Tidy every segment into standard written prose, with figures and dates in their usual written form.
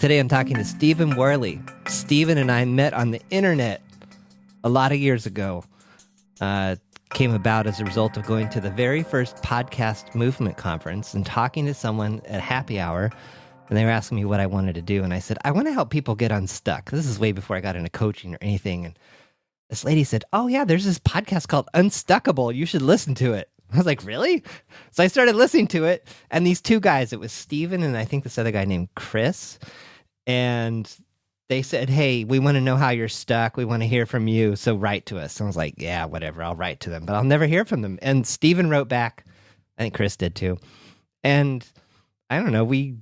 Today I'm talking to Stephen Warley. Stephen and I met on the internet a lot of years ago. Came about as a result of going to the very first podcast movement conference and talking to someone at happy hour. And they were asking me what I wanted to do. And I said, I want to help people get unstuck. This is way before I got into coaching or anything. And this lady said, oh yeah, there's this podcast called Unstuckable. You should listen to it. I was like, really? So I started listening to it. And these two guys, it was Steven and I think this other guy named Chris. And they said, hey, we want to know how you're stuck. We want to hear from you. So write to us. And I was like, yeah, whatever. I'll write to them, but I'll never hear from them. And Steven wrote back. I think Chris did too. And I don't know, we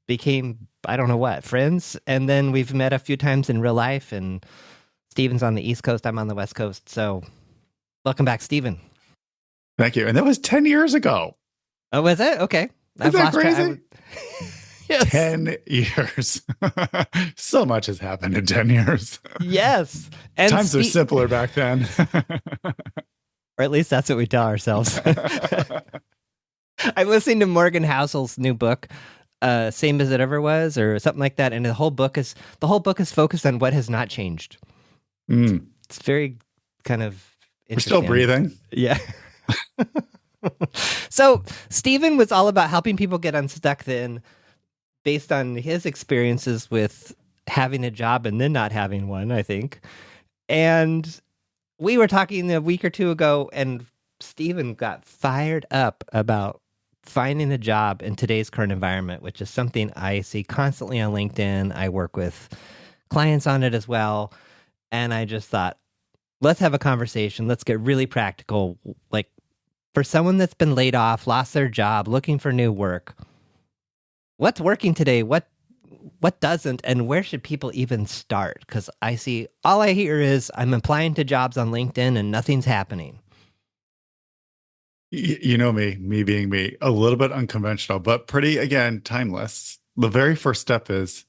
became, I don't know what, friends. And then we've met a few times in real life. And Steven's on the East Coast. I'm on the West Coast. So welcome back, Steven. Thank you. And that was 10 years ago. Oh, was it? Okay. Is that crazy? Yes. 10 years. So much has happened in 10 years. Yes. And times are simpler back then. Or at least that's what we tell ourselves. I'm listening to Morgan Housel's new book, Same as It Ever Was, or something like that. And the whole book is focused on what has not changed. It's very kind of interesting. We're still breathing. Yeah. So Steven was all about helping people get unstuck then, based on his experiences with having a job and then not having one, I think. And we were talking a week or two ago, and Steven got fired up about finding a job in today's current environment, which is something I see constantly on LinkedIn. I work with clients on it as well. And I just thought, let's have a conversation. Let's get really practical. Like, for someone that's been laid off, lost their job, looking for new work, what's working today? What doesn't? And where should people even start? Because all I hear is I'm applying to jobs on LinkedIn and nothing's happening. You know me being me, a little bit unconventional, but pretty, again, timeless. The very first step is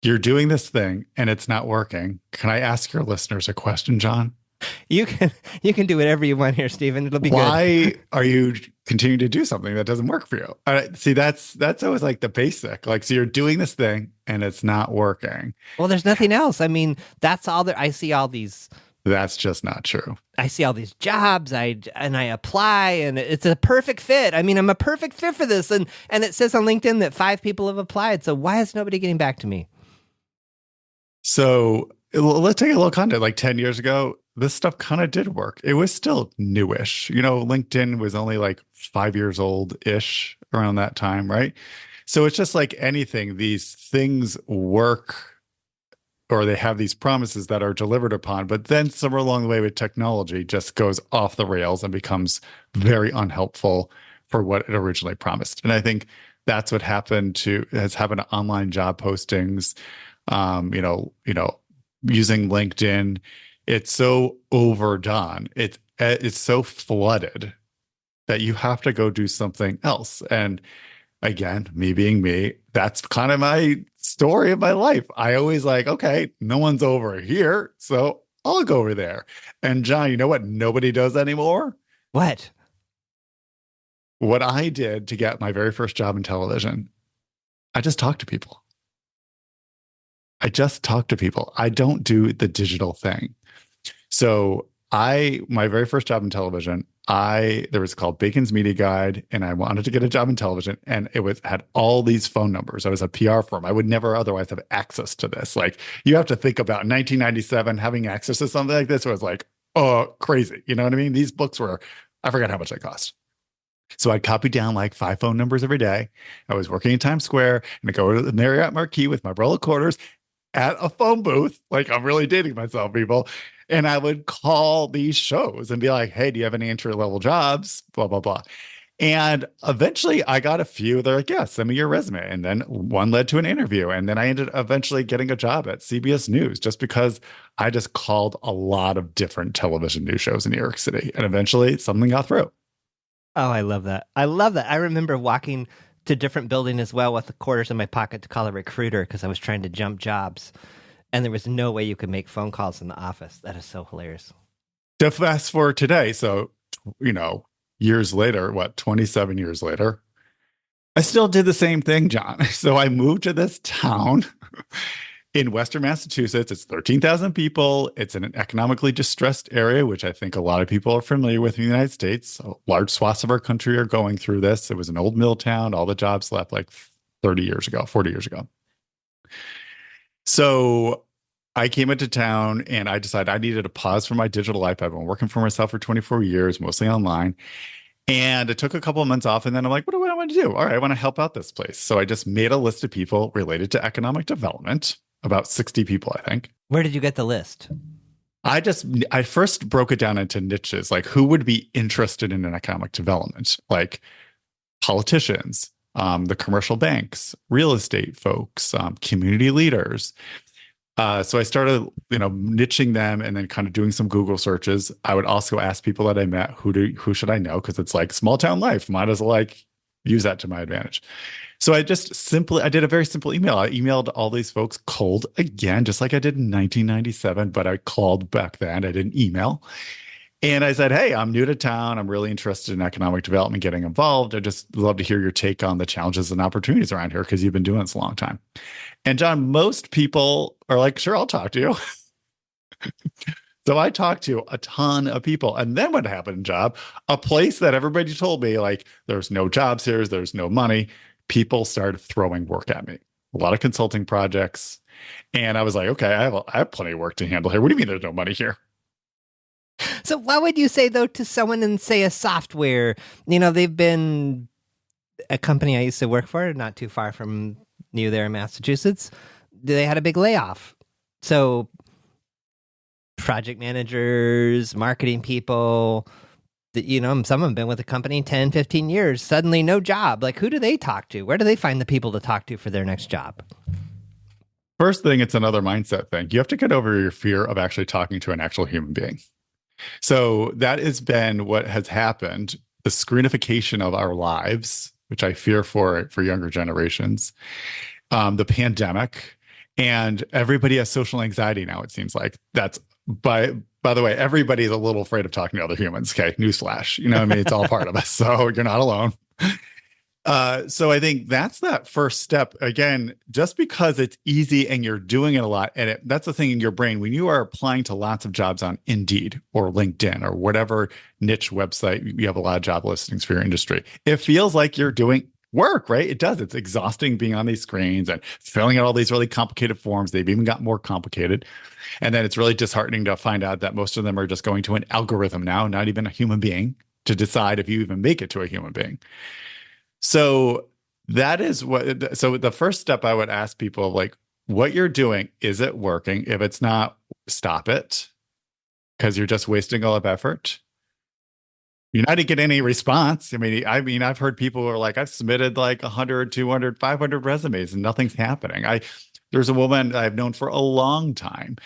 you're doing this thing and it's not working. Can I ask your listeners a question, John? You can do whatever you want here, Stephen. It'll be good. Why are you continuing to do something that doesn't work for you? See, that's always like the basic. Like, so you're doing this thing and it's not working. Well, there's nothing else. I mean, that's all that I see. All these. That's just not true. I see all these jobs. I apply, and it's a perfect fit. I mean, I'm a perfect fit for this, and it says on LinkedIn that 5 people have applied. So why is nobody getting back to me? So let's take a little context. Like 10 years ago, this stuff kind of did work. It was still newish. You know, LinkedIn was only like 5 years old-ish around that time, right? So it's just like anything. These things work, or they have these promises that are delivered upon, but then somewhere along the way with technology just goes off the rails and becomes very unhelpful for what it originally promised. And I think that's what has happened to online job postings, using LinkedIn. It's so overdone. It's so flooded that you have to go do something else. And again, me being me, that's kind of my story of my life. I always like, okay, no one's over here, so I'll go over there. And John, you know what nobody does anymore? What? What I did to get my very first job in television, I just talk to people. I don't do the digital thing. So my very first job in television, there was called Bacon's Media Guide, and I wanted to get a job in television, and had all these phone numbers. I was a PR firm. I would never otherwise have access to this. Like, you have to think about 1997 having access to something like this was like, oh, crazy. You know what I mean? These books I forgot how much they cost. So I'd copy down like 5 phone numbers every day. I was working in Times Square, and I'd go to the Marriott Marquis with my roll of quarters at a phone booth. Like, I'm really dating myself, people. And I would call these shows and be like, hey, do you have any entry-level jobs? Blah, blah, blah. And eventually I got a few. They're like, yeah, send me your resume. And then one led to an interview. And then I ended up eventually getting a job at CBS News just because I just called a lot of different television news shows in New York City. And eventually something got through. Oh, I love that. I remember walking to different building as well with the quarters in my pocket to call a recruiter because I was trying to jump jobs. And there was no way you could make phone calls in the office. That is so hilarious. To fast forward today. So, years later, 27 years later, I still did the same thing, John. So I moved to this town in Western Massachusetts. It's 13,000 people. It's in an economically distressed area, which I think a lot of people are familiar with in the United States. Large swaths of our country are going through this. It was an old mill town. All the jobs left like 30 years ago, 40 years ago. So I came into town and I decided I needed a pause from my digital life. I've been working for myself for 24 years, mostly online. And it took a couple of months off. And then I'm like, what do I want to do? All right, I want to help out this place. So I just made a list of people related to economic development, about 60 people, I think. Where did you get the list? I first broke it down into niches, like who would be interested in an economic development, like politicians, the commercial banks, real estate folks, community leaders. So I started, niching them and then kind of doing some Google searches. I would also ask people that I met, who should I know? Because it's like small town life. Might as well like use that to my advantage. So I did a very simple email. I emailed all these folks cold again, just like I did in 1997, but I called back then. I didn't email. And I said, hey, I'm new to town. I'm really interested in economic development, getting involved. I'd just love to hear your take on the challenges and opportunities around here because you've been doing this a long time. And John, most people are like, sure, I'll talk to you. So I talked to a ton of people. And then what happened, Job, a place that everybody told me, like, there's no jobs here, there's no money. People started throwing work at me, a lot of consulting projects. And I was like, okay, I have plenty of work to handle here. What do you mean there's no money here? So what would you say, though, to someone in, say, a software, they've been a company I used to work for, not too far from you there in Massachusetts. They had a big layoff. So project managers, marketing people, some of them have been with the company 10, 15 years, suddenly no job. Like, who do they talk to? Where do they find the people to talk to for their next job? First thing, it's another mindset thing. You have to get over your fear of actually talking to an actual human being. So that has been what has happened, the screenification of our lives, which I fear for younger generations, the pandemic, and everybody has social anxiety now, it seems like. That's by the way, everybody's a little afraid of talking to other humans. Okay, newsflash. It's all part of us. So you're not alone. So I think that's that first step. Again, just because it's easy and you're doing it a lot, and that's the thing in your brain, when you are applying to lots of jobs on Indeed or LinkedIn or whatever niche website, you have a lot of job listings for your industry. It feels like you're doing work, right? It does. It's exhausting being on these screens and filling out all these really complicated forms. They've even got more complicated. And then it's really disheartening to find out that most of them are just going to an algorithm now, not even a human being, to decide if you even make it to a human being. So that is so the first step I would ask people, like, what you're doing, is it working? If it's not, stop it, because you're just wasting all of effort. You're not going to get any response. I mean, I've heard people who are like, I've submitted like 100, 200, 500 resumes and nothing's happening. There's a woman I've known for a long time,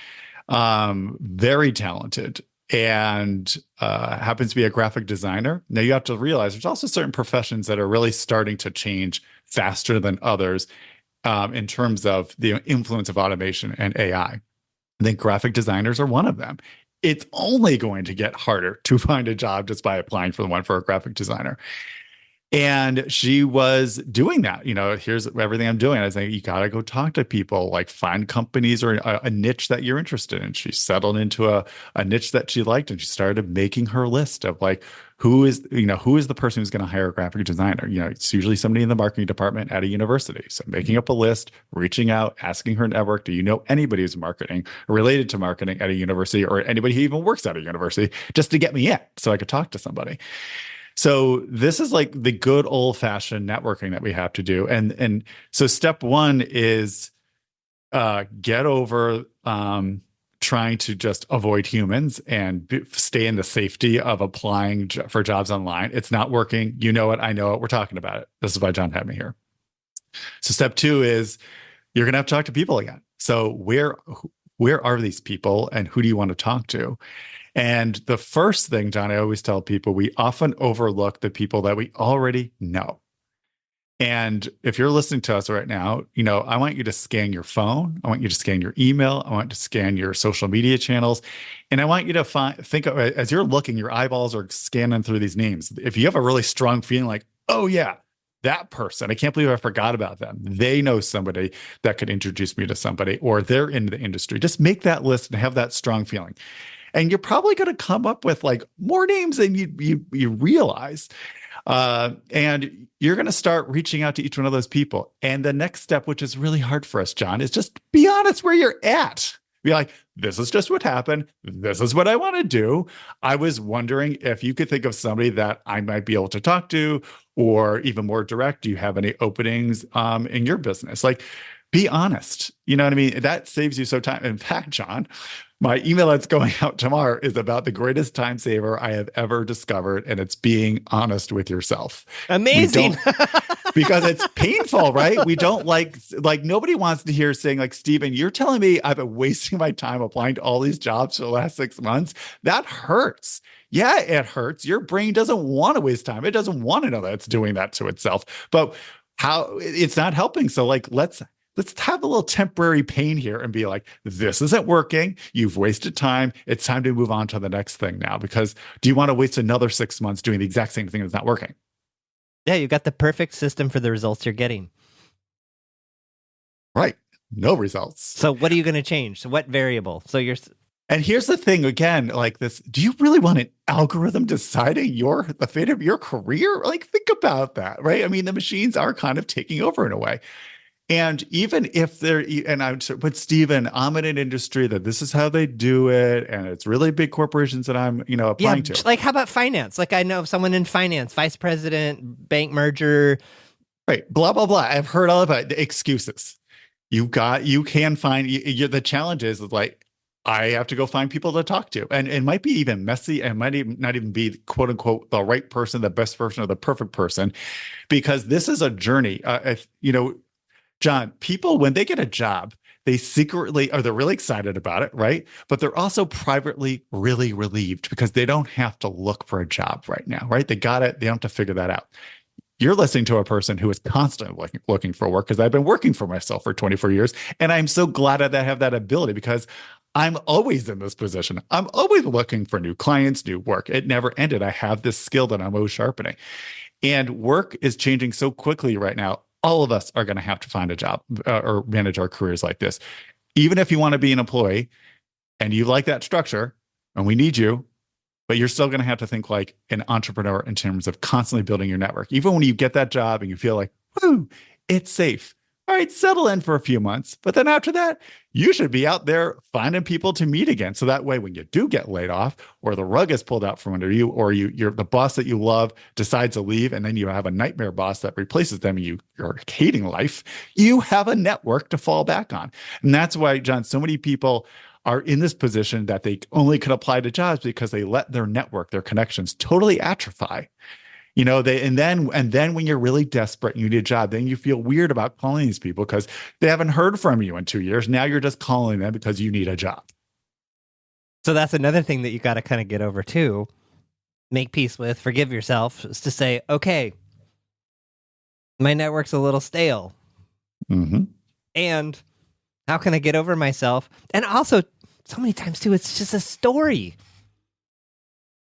very talented, and happens to be a graphic designer. Now you have to realize there's also certain professions that are really starting to change faster than others in terms of the influence of automation and AI. I think graphic designers are one of them. It's only going to get harder to find a job just by applying for a graphic designer. And she was doing that. Here's everything I'm doing. I was like, you got to go talk to people, like find companies or a niche that you're interested in. She settled into a niche that she liked, and she started making her list of like, who is the person who's going to hire a graphic designer? It's usually somebody in the marketing department at a university. So making up a list, reaching out, asking her network, do you know anybody who's marketing or related to marketing at a university, or anybody who even works at a university, just to get me in so I could talk to somebody. So this is like the good old fashioned networking that we have to do. And so step one is get over trying to just avoid humans and stay in the safety of applying for jobs online. It's not working. You know it. I know it. We're talking about it. This is why John had me here. So step two is you're going to have to talk to people again. So where are these people and who do you want to talk to? And the first thing, John, I always tell people, we often overlook the people that we already know. And if you're listening to us right now, I want you to scan your phone. I want you to scan your email. I want you to scan your social media channels. And I want you to think of, as you're looking, your eyeballs are scanning through these names. If you have a really strong feeling like, oh yeah, that person, I can't believe I forgot about them. They know somebody that could introduce me to somebody, or they're in the industry. Just make that list and have that strong feeling. And you're probably going to come up with like more names than you realize. And you're going to start reaching out to each one of those people. And the next step, which is really hard for us, John, is just be honest where you're at. Be like, this is just what happened. This is what I want to do. I was wondering if you could think of somebody that I might be able to talk to, or even more direct, do you have any openings in your business? Like, be honest. You know what I mean? That saves you so time. In fact, John, my email that's going out tomorrow is about the greatest time saver I have ever discovered, and it's being honest with yourself. Amazing. Because it's painful, right? We don't like nobody wants to hear saying like, Stephen, you're telling me I've been wasting my time applying to all these jobs for the last 6 months. That hurts. Yeah, it hurts. Your brain doesn't want to waste time. It doesn't want to know that it's doing that to itself. But how it's not helping. So like, let's have a little temporary pain here and be like, this isn't working. You've wasted time. It's time to move on to the next thing now. Because do you want to waste another 6 months doing the exact same thing that's not working? Yeah, you got the perfect system for the results you're getting. Right. No results. So what are you going to change? So what variable? And here's the thing again, like this, do you really want an algorithm deciding the fate of your career? Like, think about that, right? I mean, the machines are kind of taking over in a way. And even if but Stephen, I'm in an industry that this is how they do it, and it's really big corporations that I'm, applying to. Like, how about finance? Like, I know someone in finance, vice president, bank merger. Right. Blah, blah, blah. I've heard all about the excuses. The challenge is like, I have to go find people to talk to. And it might be even messy, and might even not even be quote unquote the right person, the best person, or the perfect person, because this is a journey. John, people, when they get a job, they they're really excited about it, right? But they're also privately really relieved because they don't have to look for a job right now, right? They got it. They don't have to figure that out. You're listening to a person who is constantly looking for work, because I've been working for myself for 24 years. And I'm so glad that I have that ability, because I'm always in this position. I'm always looking for new clients, new work. It never ended. I have this skill that I'm always sharpening. And work is changing so quickly right now. All of us are going to have to find a job or manage our careers like this. Even if you want to be an employee and you like that structure and we need you, but you're still going to have to think like an entrepreneur in terms of constantly building your network. Even when you get that job and you feel like, whoo, it's safe. All right, settle in for a few months. But then after that, you should be out there finding people to meet again. So that way, when you do get laid off, or the rug is pulled out from under you, or you're the boss that you love decides to leave, and then you have a nightmare boss that replaces them, and you're hating life, you have a network to fall back on. And that's why, John, so many people are in this position that they only could apply to jobs because they let their network, their connections totally atrophy. And then when you're really desperate and you need a job, then you feel weird about calling these people because they haven't heard from you in 2 years. Now you're just calling them because you need a job. So that's another thing that you got to kind of get over too, make peace with, forgive yourself, is to say, okay, my network's a little stale. Mm-hmm. And how can I get over myself? And also, so many times too, it's just a story.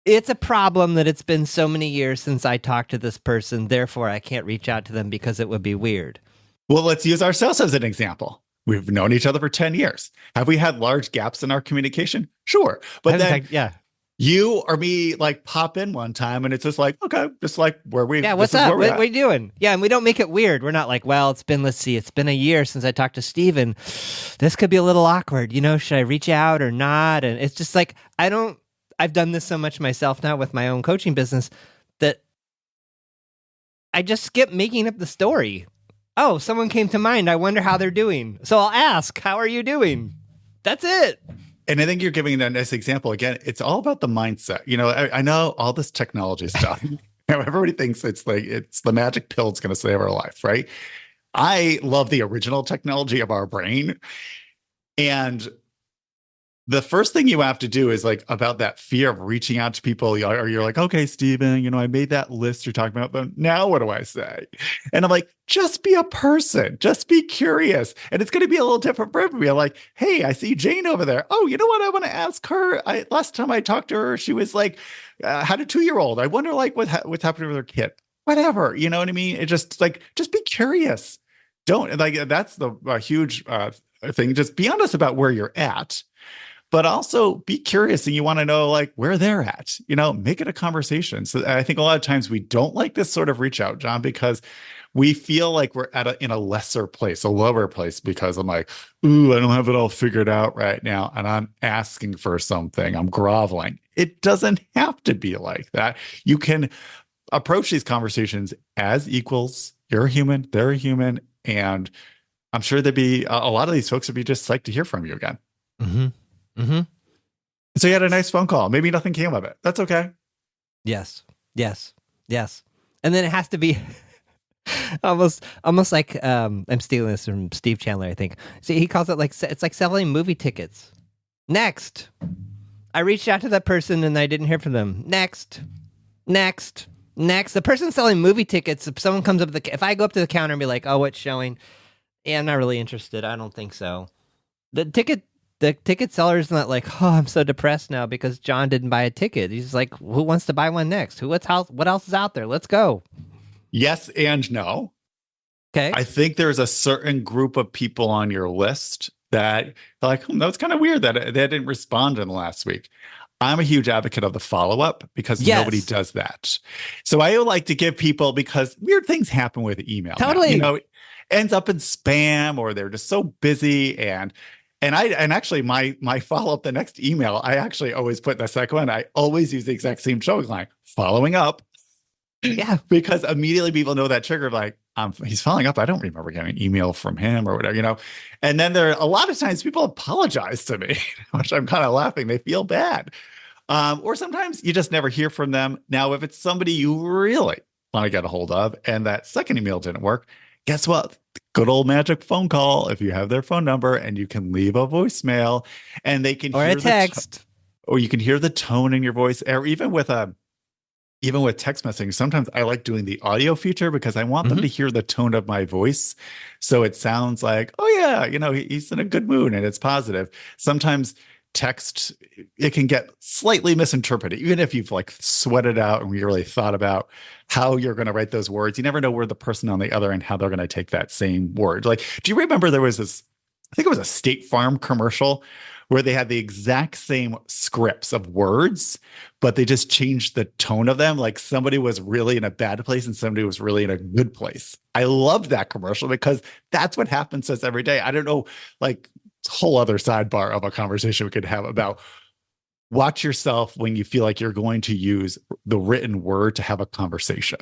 It's a problem that it's been so many years since I talked to this person. Therefore, I can't reach out to them because it would be weird. Well, let's use ourselves as an example. We've known each other for 10 years. Have we had large gaps in our communication? Sure. But then you or me like pop in one time and it's just like, okay, just like where we what's up? What are you doing? Yeah, and we don't make it weird. We're not like, well, it's been a year since I talked to Steven. This could be a little awkward. Should I reach out or not? And it's just like, I've done this so much myself now with my own coaching business that I just skip making up the story. Oh, someone came to mind. I wonder how they're doing. So I'll ask, how are you doing? That's it. And I think you're giving a nice example. Again, it's all about the mindset. I know all this technology stuff. Everybody thinks it's the magic pill that's going to save our life, right? I love the original technology of our brain. And the first thing you have to do is like about that fear of reaching out to people, or you're like, okay, Stephen, I made that list you're talking about, but now what do I say? And I'm like, just be a person, just be curious. And it's going to be a little different for everybody. I'm like, hey, I see Jane over there. Oh, you know what? I want to ask her. Last time I talked to her, she was like, had a 2-year-old. I wonder like what's happening with her kid. whatever, you know what I mean? It just like, just be curious. Don't like, that's the huge thing. Just be honest about where you're at, but also be curious and you want to know like where they're at, make it a conversation. So I think a lot of times we don't like this sort of reach out, John, because we feel like we're in a lesser place, a lower place, because I'm like, ooh, I don't have it all figured out right now. And I'm asking for something. I'm groveling. It doesn't have to be like that. You can approach these conversations as equals. You're a human, they're a human. And I'm sure there'd be a lot of these folks would be just psyched to hear from you again. Mm-hmm. Mm-hmm. So you had a nice phone call. Maybe nothing came of it. That's okay. Yes. Yes. Yes. And then it has to be almost like I'm stealing this from Steve Chandler, I think. See, he calls it like, it's like selling movie tickets. Next. I reached out to that person and I didn't hear from them. Next. The person selling movie tickets, if someone comes up if I go up to the counter and be like, oh, what's showing? Yeah, I'm not really interested. I don't think so. The ticket seller is not like, oh, I'm so depressed now because John didn't buy a ticket. He's like, who wants to buy one next? What else is out there? Let's go. Yes and no. Okay. I think there's a certain group of people on your list that like, that's kind of weird that they didn't respond in the last week. I'm a huge advocate of the follow-up because nobody does that. So I would like to give people, because weird things happen with email. Totally. It ends up in spam or they're just so busy. And actually my follow-up, the next email, I actually always put the second one. I always use the exact same showing line, following up. Yeah. Because immediately people know that trigger, like, he's following up. I don't remember getting an email from him or whatever, And then there are a lot of times people apologize to me, which I'm kind of laughing. They feel bad. Or sometimes you just never hear from them. Now, if it's somebody you really want to get a hold of and that second email didn't work, guess what? Good old magic phone call. If you have their phone number and you can leave a voicemail and they can or hear a text, or you can hear the tone in your voice, or even with text messaging, sometimes I like doing the audio feature because I want them to hear the tone of my voice. So it sounds like, oh yeah, he's in a good mood and it's positive. Sometimes text, it can get slightly misinterpreted, even if you've like sweated out and you really thought about how you're going to write those words. You never know where the person on the other end, how they're going to take that same word. Like, do you remember there was this, I think it was a State Farm commercial where they had the exact same scripts of words, but they just changed the tone of them. Like somebody was really in a bad place and somebody was really in a good place. I loved that commercial because that's what happens to us every day. I don't know, like, whole other sidebar of a conversation we could have about watch yourself when you feel like you're going to use the written word to have a conversation.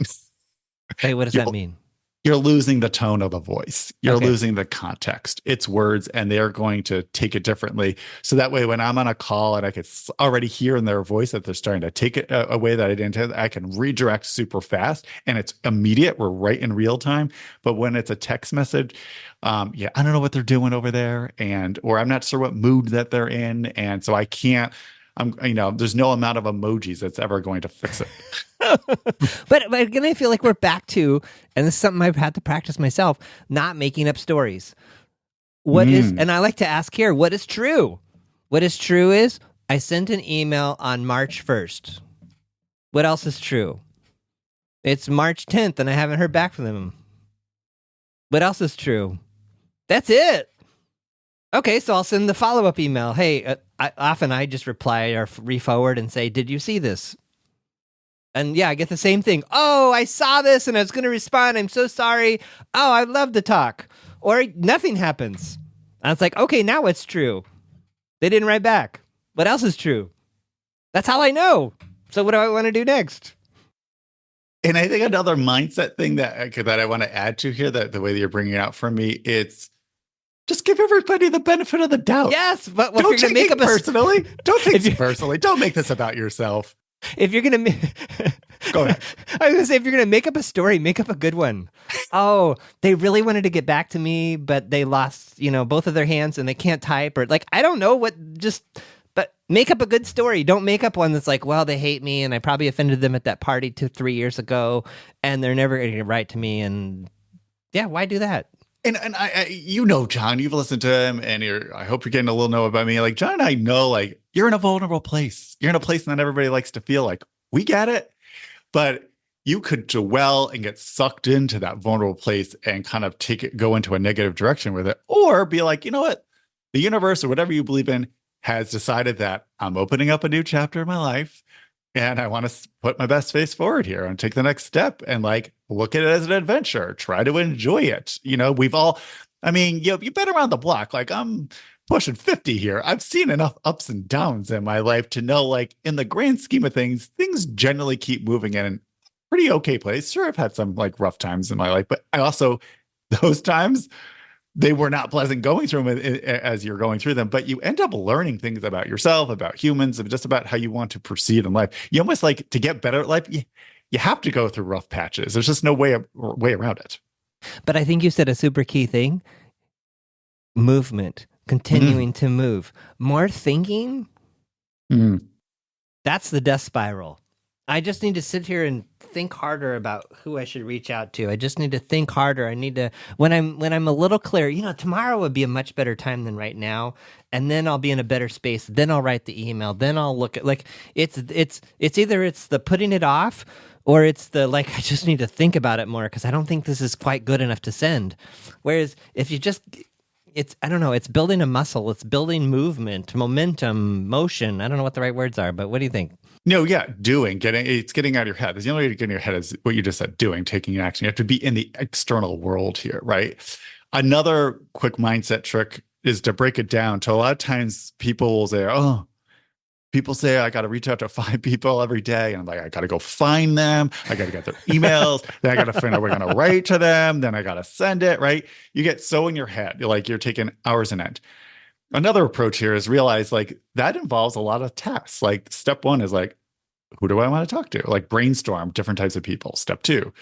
Hey, what does that mean? You're losing the tone of the voice. You're losing the context. It's words and they're going to take it differently. So that way, when I'm on a call and I could already hear in their voice that they're starting to take it a way that I didn't intend, I can redirect super fast and it's immediate. We're right in real time. But when it's a text message, I don't know what they're doing over there, or I'm not sure what mood that they're in. And so I can't, there's no amount of emojis that's ever going to fix it. But again, I feel like we're back to, and this is something I've had to practice myself, not making up stories. What is, and I like to ask here, what is true? What is true is I sent an email on March 1st. What else is true? It's March 10th and I haven't heard back from them. What else is true? That's it. Okay, so I'll send the follow-up email. Hey, I just reply or re-forward and say, did you see this? And yeah, I get the same thing. Oh, I saw this and I was going to respond. I'm so sorry. Oh, I'd love to talk. Or nothing happens. And it's like, okay, now what's true? They didn't write back. What else is true? That's how I know. So what do I want to do next? And I think another mindset thing that I want to add to here, that the way that you're bringing it out for me, it's just give everybody the benefit of the doubt. Yes, but don't take it personally. Don't take it personally. Don't make this about yourself. If you're going to go ahead. I was going to say, if you're going to make up a story, make up a good one. Oh, they really wanted to get back to me, but they lost, both of their hands and they can't type, or like, I don't know but make up a good story. Don't make up one that's like, well, they hate me and I probably offended them at that party 3 years ago and they're never going to get right to me. And yeah, why do that? And I John, you've listened to him and I hope you're getting a little know about me. Like John and I know, like, you're in a vulnerable place. You're in a place that everybody likes to feel like. We get it. But you could dwell and get sucked into that vulnerable place and kind of go into a negative direction with it, or be like, you know what? The universe or whatever you believe in has decided that I'm opening up a new chapter in my life and I want to put my best face forward here and take the next step and like look at it as an adventure, try to enjoy it. We've all, I mean, you've been around the block. Like I'm pushing 50 here. I've seen enough ups and downs in my life to know, like, in the grand scheme of things generally keep moving in a pretty okay place. Sure, I've had some like rough times in my life, but I also, those times, they were not pleasant going through them as you're going through them, but you end up learning things about yourself, about humans, and just about how you want to proceed in life. You almost like to get better at life. You have to go through rough patches. There's just no way around it. But I think you said a super key thing: movement, continuing to move, more thinking. That's the death spiral. I just need to sit here and think harder about who I should reach out to. I just need to think harder. I need to, when I'm a little clear, tomorrow would be a much better time than right now. And then I'll be in a better space. Then I'll write the email. Then I'll look at, like, it's either it's the putting it off, or it's the, like, I just need to think about it more because I don't think this is quite good enough to send. Whereas if you just, I don't know, it's building a muscle. It's building movement, momentum, motion. I don't know what the right words are, but what do you think? No, yeah, it's getting out of your head. The only way to get in your head is what you just said, doing, taking action. You have to be in the external world here, right? Another quick mindset trick is to break it down. To a lot of times people will say, I got to reach out to 5 people every day. And I'm like, I got to go find them. I got to get their emails. Then I got to find out we're going to write to them. Then I got to send it, right? You get so in your head, you're taking hours on end. Another approach here is realize like that involves a lot of tasks. Like step 1 is like, who do I want to talk to? Like brainstorm different types of people. Step 2,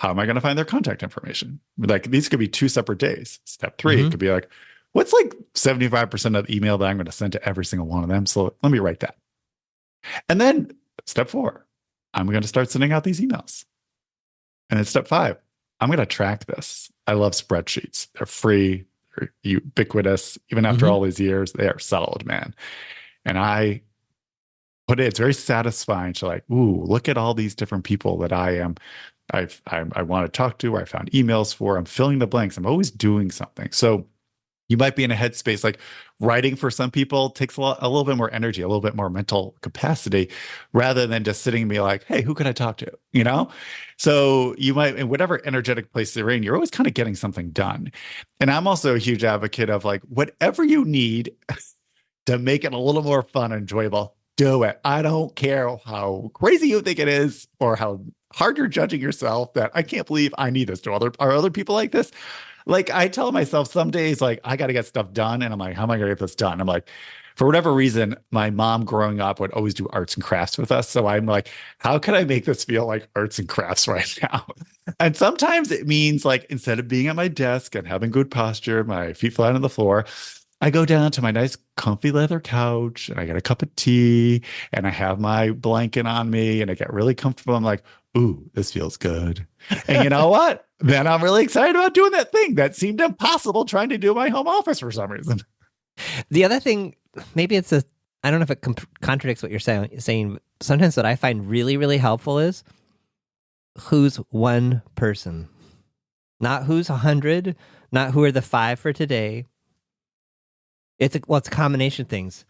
how am I going to find their contact information? Like these could be 2 separate days. Step 3 could be like, what's like 75% of the email that I'm going to send to every single one of them? So let me write that. And then step 4, I'm going to start sending out these emails. And then step 5, I'm going to track this. I love spreadsheets. They're free. They're ubiquitous. Even after all these years, they are solid, man. And I put it's very satisfying to like, ooh, look at all these different people that I want to talk to, or I found emails for. I'm filling the blanks. I'm always doing something. So you might be in a headspace like writing for some people takes a little bit more energy, a little bit more mental capacity, rather than just sitting and be like, hey, who could I talk to? So you might, in whatever energetic place you're in, you're always kind of getting something done. And I'm also a huge advocate of like, whatever you need to make it a little more fun and enjoyable, do it. I don't care how crazy you think it is or how hard you're judging yourself that I can't believe I need this. Are other people like this? Like I tell myself some days, like I got to get stuff done. And I'm like, how am I going to get this done? I'm like, for whatever reason, my mom growing up would always do arts and crafts with us. So I'm like, how can I make this feel like arts and crafts right now? And sometimes it means like, instead of being at my desk and having good posture, my feet flat on the floor, I go down to my nice comfy leather couch and I get a cup of tea and I have my blanket on me and I get really comfortable. I'm like, ooh, this feels good. And you know what? Then I'm really excited about doing that thing that seemed impossible trying to do in my home office for some reason. The other thing, maybe I don't know if it contradicts what you're saying. Sometimes what I find really, really helpful is who's one person, not who's 100, not who are the 5 for today. It's a combination of things.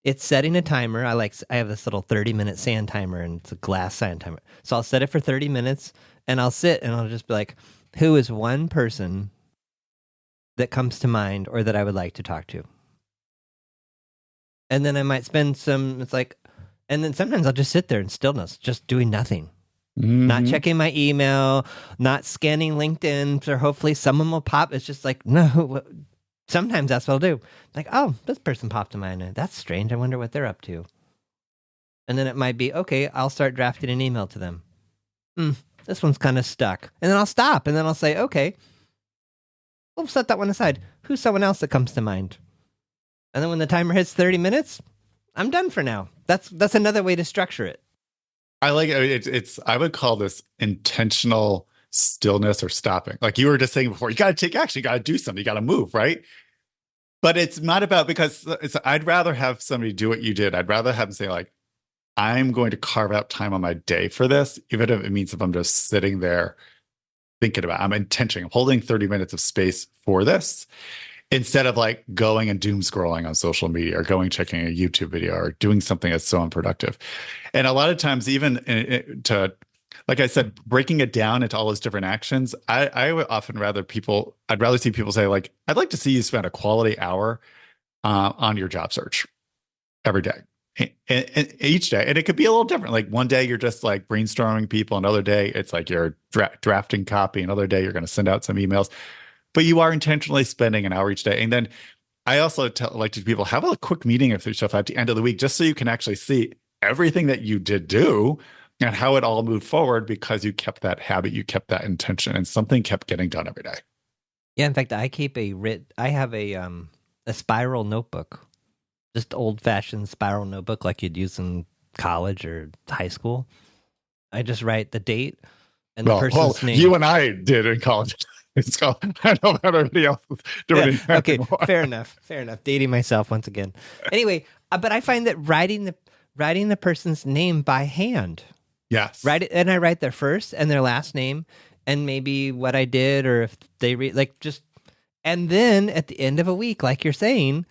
It's setting a timer. I have this little 30-minute sand timer, and it's a glass sand timer. So I'll set it for 30 minutes, and I'll sit, and I'll just be like, who is one person that comes to mind or that I would like to talk to? And then I might spend and then sometimes I'll just sit there in stillness, just doing nothing. Not checking my email, not scanning LinkedIn, or hopefully someone will pop. It's just like, no. Sometimes that's what I'll do. Like, oh, this person popped in mind. That's strange. I wonder what they're up to. And then it might be, okay, I'll start drafting an email to them. This one's kind of stuck. And then I'll stop. And then I'll say, okay, we'll set that one aside. Who's someone else that comes to mind? And then when the timer hits 30 minutes, I'm done for now. That's another way to structure it. I like it. I would call this intentional stillness or stopping. Like you were just saying before, you got to take action. You got to do something. You got to move, right? But it's not about, because I'd rather have somebody do what you did. I'd rather have them say like, I'm going to carve out time on my day for this, even if it means if I'm just sitting there thinking about it. I'm intentionally holding 30 minutes of space for this instead of like going and doom scrolling on social media or going checking a YouTube video or doing something that's so unproductive. And a lot of times, even to, like I said, breaking it down into all those different actions, I would often I'd rather see people say, like, I'd like to see you spend a quality hour on your job search every day. And each day, and it could be a little different. Like one day you're just like brainstorming people, another day it's like you're drafting copy, another day you're going to send out some emails, but you are intentionally spending an hour each day. And then I also like to people, have a quick meeting of yourself at the end of the week, just so you can actually see everything that you did do and how it all moved forward, because you kept that habit, you kept that intention, and something kept getting done every day. Yeah, in fact, I have a spiral notebook, just old-fashioned spiral notebook like you'd use in college or high school. I just write the date and the person's name. You and I did in college. So I know about everybody else doing it. Okay, fair enough. Dating myself once again. Anyway, but I find that writing the person's name by hand. Yes. And I write their first and their last name, and maybe what I did, or if they and then at the end of a week, like you're saying,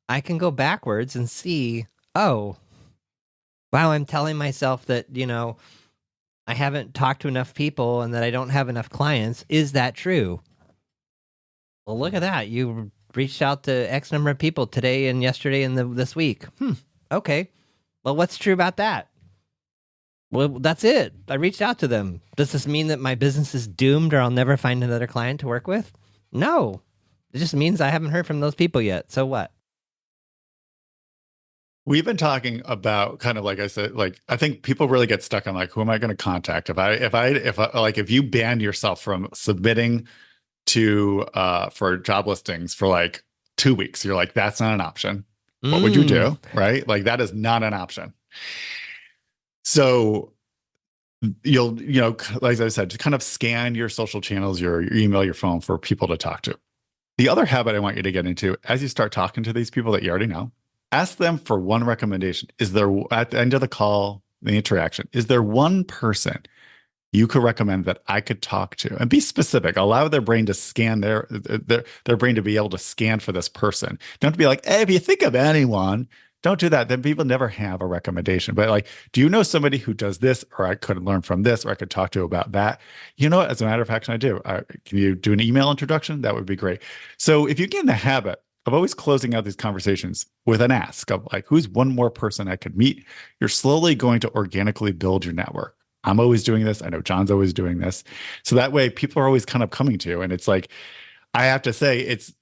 I can go backwards and see, oh, wow, I'm telling myself that, I haven't talked to enough people and that I don't have enough clients. Is that true? Well, look at that. You reached out to X number of people today and yesterday and this week. Okay. Well, what's true about that? Well, that's it. I reached out to them. Does this mean that my business is doomed or I'll never find another client to work with? No. It just means I haven't heard from those people yet. So what? We've been talking about, kind of like I said, like, I think people really get stuck on like, who am I going to contact? If you ban yourself from submitting to for job listings for like 2 weeks, you're like, that's not an option. What would you do? Right? Like, that is not an option. So you'll, like I said, to kind of scan your social channels, your email, your phone, for people to talk to. The other habit I want you to get into, as you start talking to these people that you already know, ask them for one recommendation. Is there, at the end of the call, the interaction, is there one person you could recommend that I could talk to? And be specific. Allow their brain to scan their brain to be able to scan for this person. Don't be like, hey, if you think of anyone, don't do that. Then people never have a recommendation. But like, do you know somebody who does this, or I could learn from this, or I could talk to about that? You know what? As a matter of fact, I do. Can you do an email introduction? That would be great. So if you get in the habit of always closing out these conversations with an ask of like, who's one more person I could meet, you're slowly going to organically build your network. I'm always doing this. I know John's always doing this. So that way people are always kind of coming to you. And it's like, I have to say, it's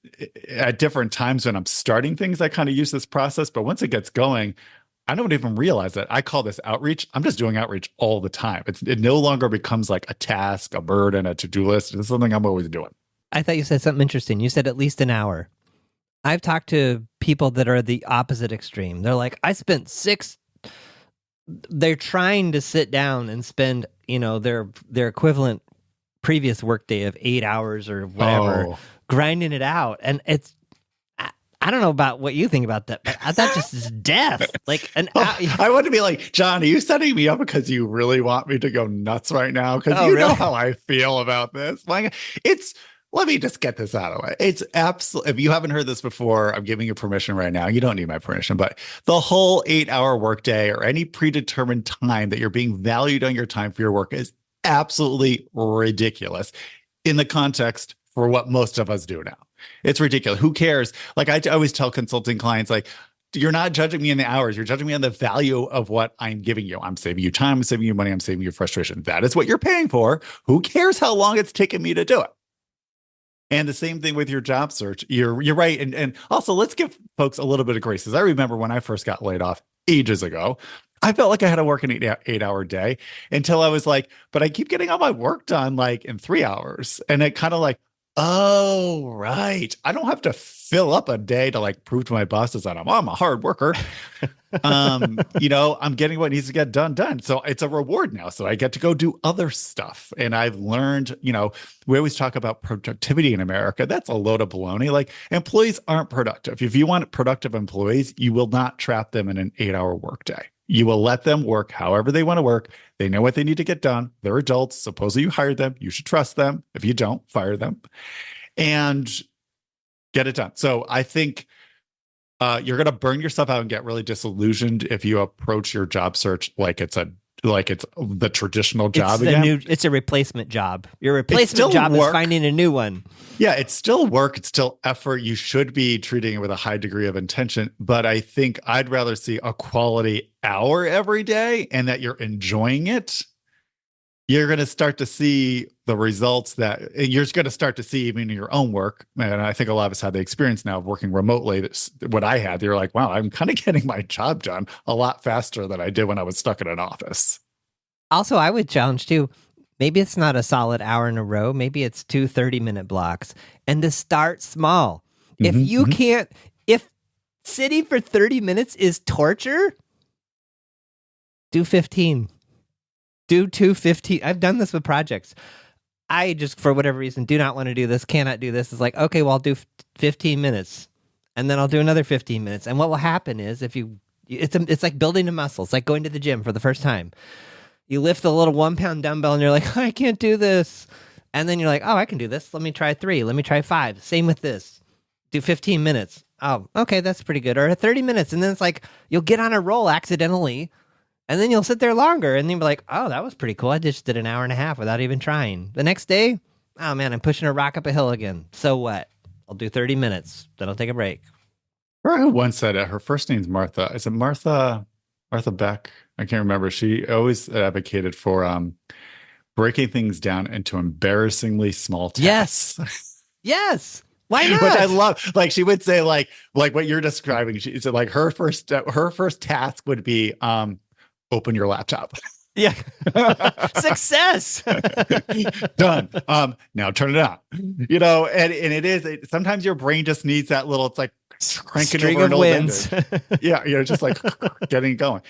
at different times when I'm starting things, I kind of use this process. But once it gets going, I don't even realize that I call this outreach. I'm just doing outreach all the time. It no longer becomes like a task, a burden, a to-do list. It's something I'm always doing. I thought you said something interesting. You said at least an hour. I've talked to people that are the opposite extreme. They're like, they're trying to sit down and spend, their equivalent previous workday of 8 hours or whatever, grinding it out. And I don't know about what you think about that, but that just is death. Like I want to be like, John, are you setting me up because you really want me to go nuts right now? Because you know how I feel about this. Like, let me just get this out of the way. It's absolutely, if you haven't heard this before, I'm giving you permission right now. You don't need my permission, but the whole 8-hour workday or any predetermined time that you're being valued on your time for your work is absolutely ridiculous in the context for what most of us do now. It's ridiculous. Who cares? Like, I always tell consulting clients, like, you're not judging me in the hours. You're judging me on the value of what I'm giving you. I'm saving you time. I'm saving you money. I'm saving you frustration. That is what you're paying for. Who cares how long it's taken me to do it? And the same thing with your job search. You're right. And also, let's give folks a little bit of grace. Because I remember when I first got laid off ages ago, I felt like I had to work an 8-hour day until I was like, but I keep getting all my work done like in 3 hours. And it kind of like, oh, right. I don't have to fill up a day to like prove to my bosses that I'm a hard worker. I'm getting what needs to get done. So it's a reward now. So I get to go do other stuff. And I've learned, we always talk about productivity in America. That's a load of baloney. Like, employees aren't productive. If you want productive employees, you will not trap them in an 8-hour workday. You will let them work however they want to work. They know what they need to get done. They're adults. Supposedly you hired them. You should trust them. If you don't, fire them and get it done. So I think you're going to burn yourself out and get really disillusioned if you approach your job search like it's the traditional job again. It's a replacement job. Your replacement job is finding a new one. Yeah, it's still work. It's still effort. You should be treating it with a high degree of intention. But I think I'd rather see a quality hour every day and that you're enjoying it. You're going to start to see the results that you're going to start to see even in your own work. And I think a lot of us have the experience now of working remotely. That's what I had. You're like, wow, I'm kind of getting my job done a lot faster than I did when I was stuck in an office. Also, I would challenge too, maybe it's not a solid hour in a row. Maybe it's 2 30-minute blocks. And to start small. If you can't, if sitting for 30 minutes is torture, do 15. Do 2:15. I've done this with projects. I just, for whatever reason, do not want to do this, cannot do this. It's like, okay, well, I'll do 15 minutes. And then I'll do another 15 minutes. And what will happen is it's like building a muscle. It's like going to the gym for the first time. You lift a little 1-pound dumbbell and you're like, I can't do this. And then you're like, oh, I can do this. Let me try 3. Let me try 5. Same with this. Do 15 minutes. Oh, okay, that's pretty good. Or 30 minutes. And then it's like, you'll get on a roll accidentally. And then you'll sit there longer and you'll be like, oh, that was pretty cool. I just did an hour and a half without even trying. The next day, oh man, I'm pushing a rock up a hill again. So what? I'll do 30 minutes. Then I'll take a break. I once said her first name's Martha. Is it Martha Beck? I can't remember. She always advocated for breaking things down into embarrassingly small tasks. Yes. Why not? Which I love. Like she would say, like what you're describing. She said, like her first task would be open your laptop. Yeah. Success. Done. Now turn it on. And it is sometimes your brain just needs that little, it's like cranking string over an of old wins. Yeah, just like getting going.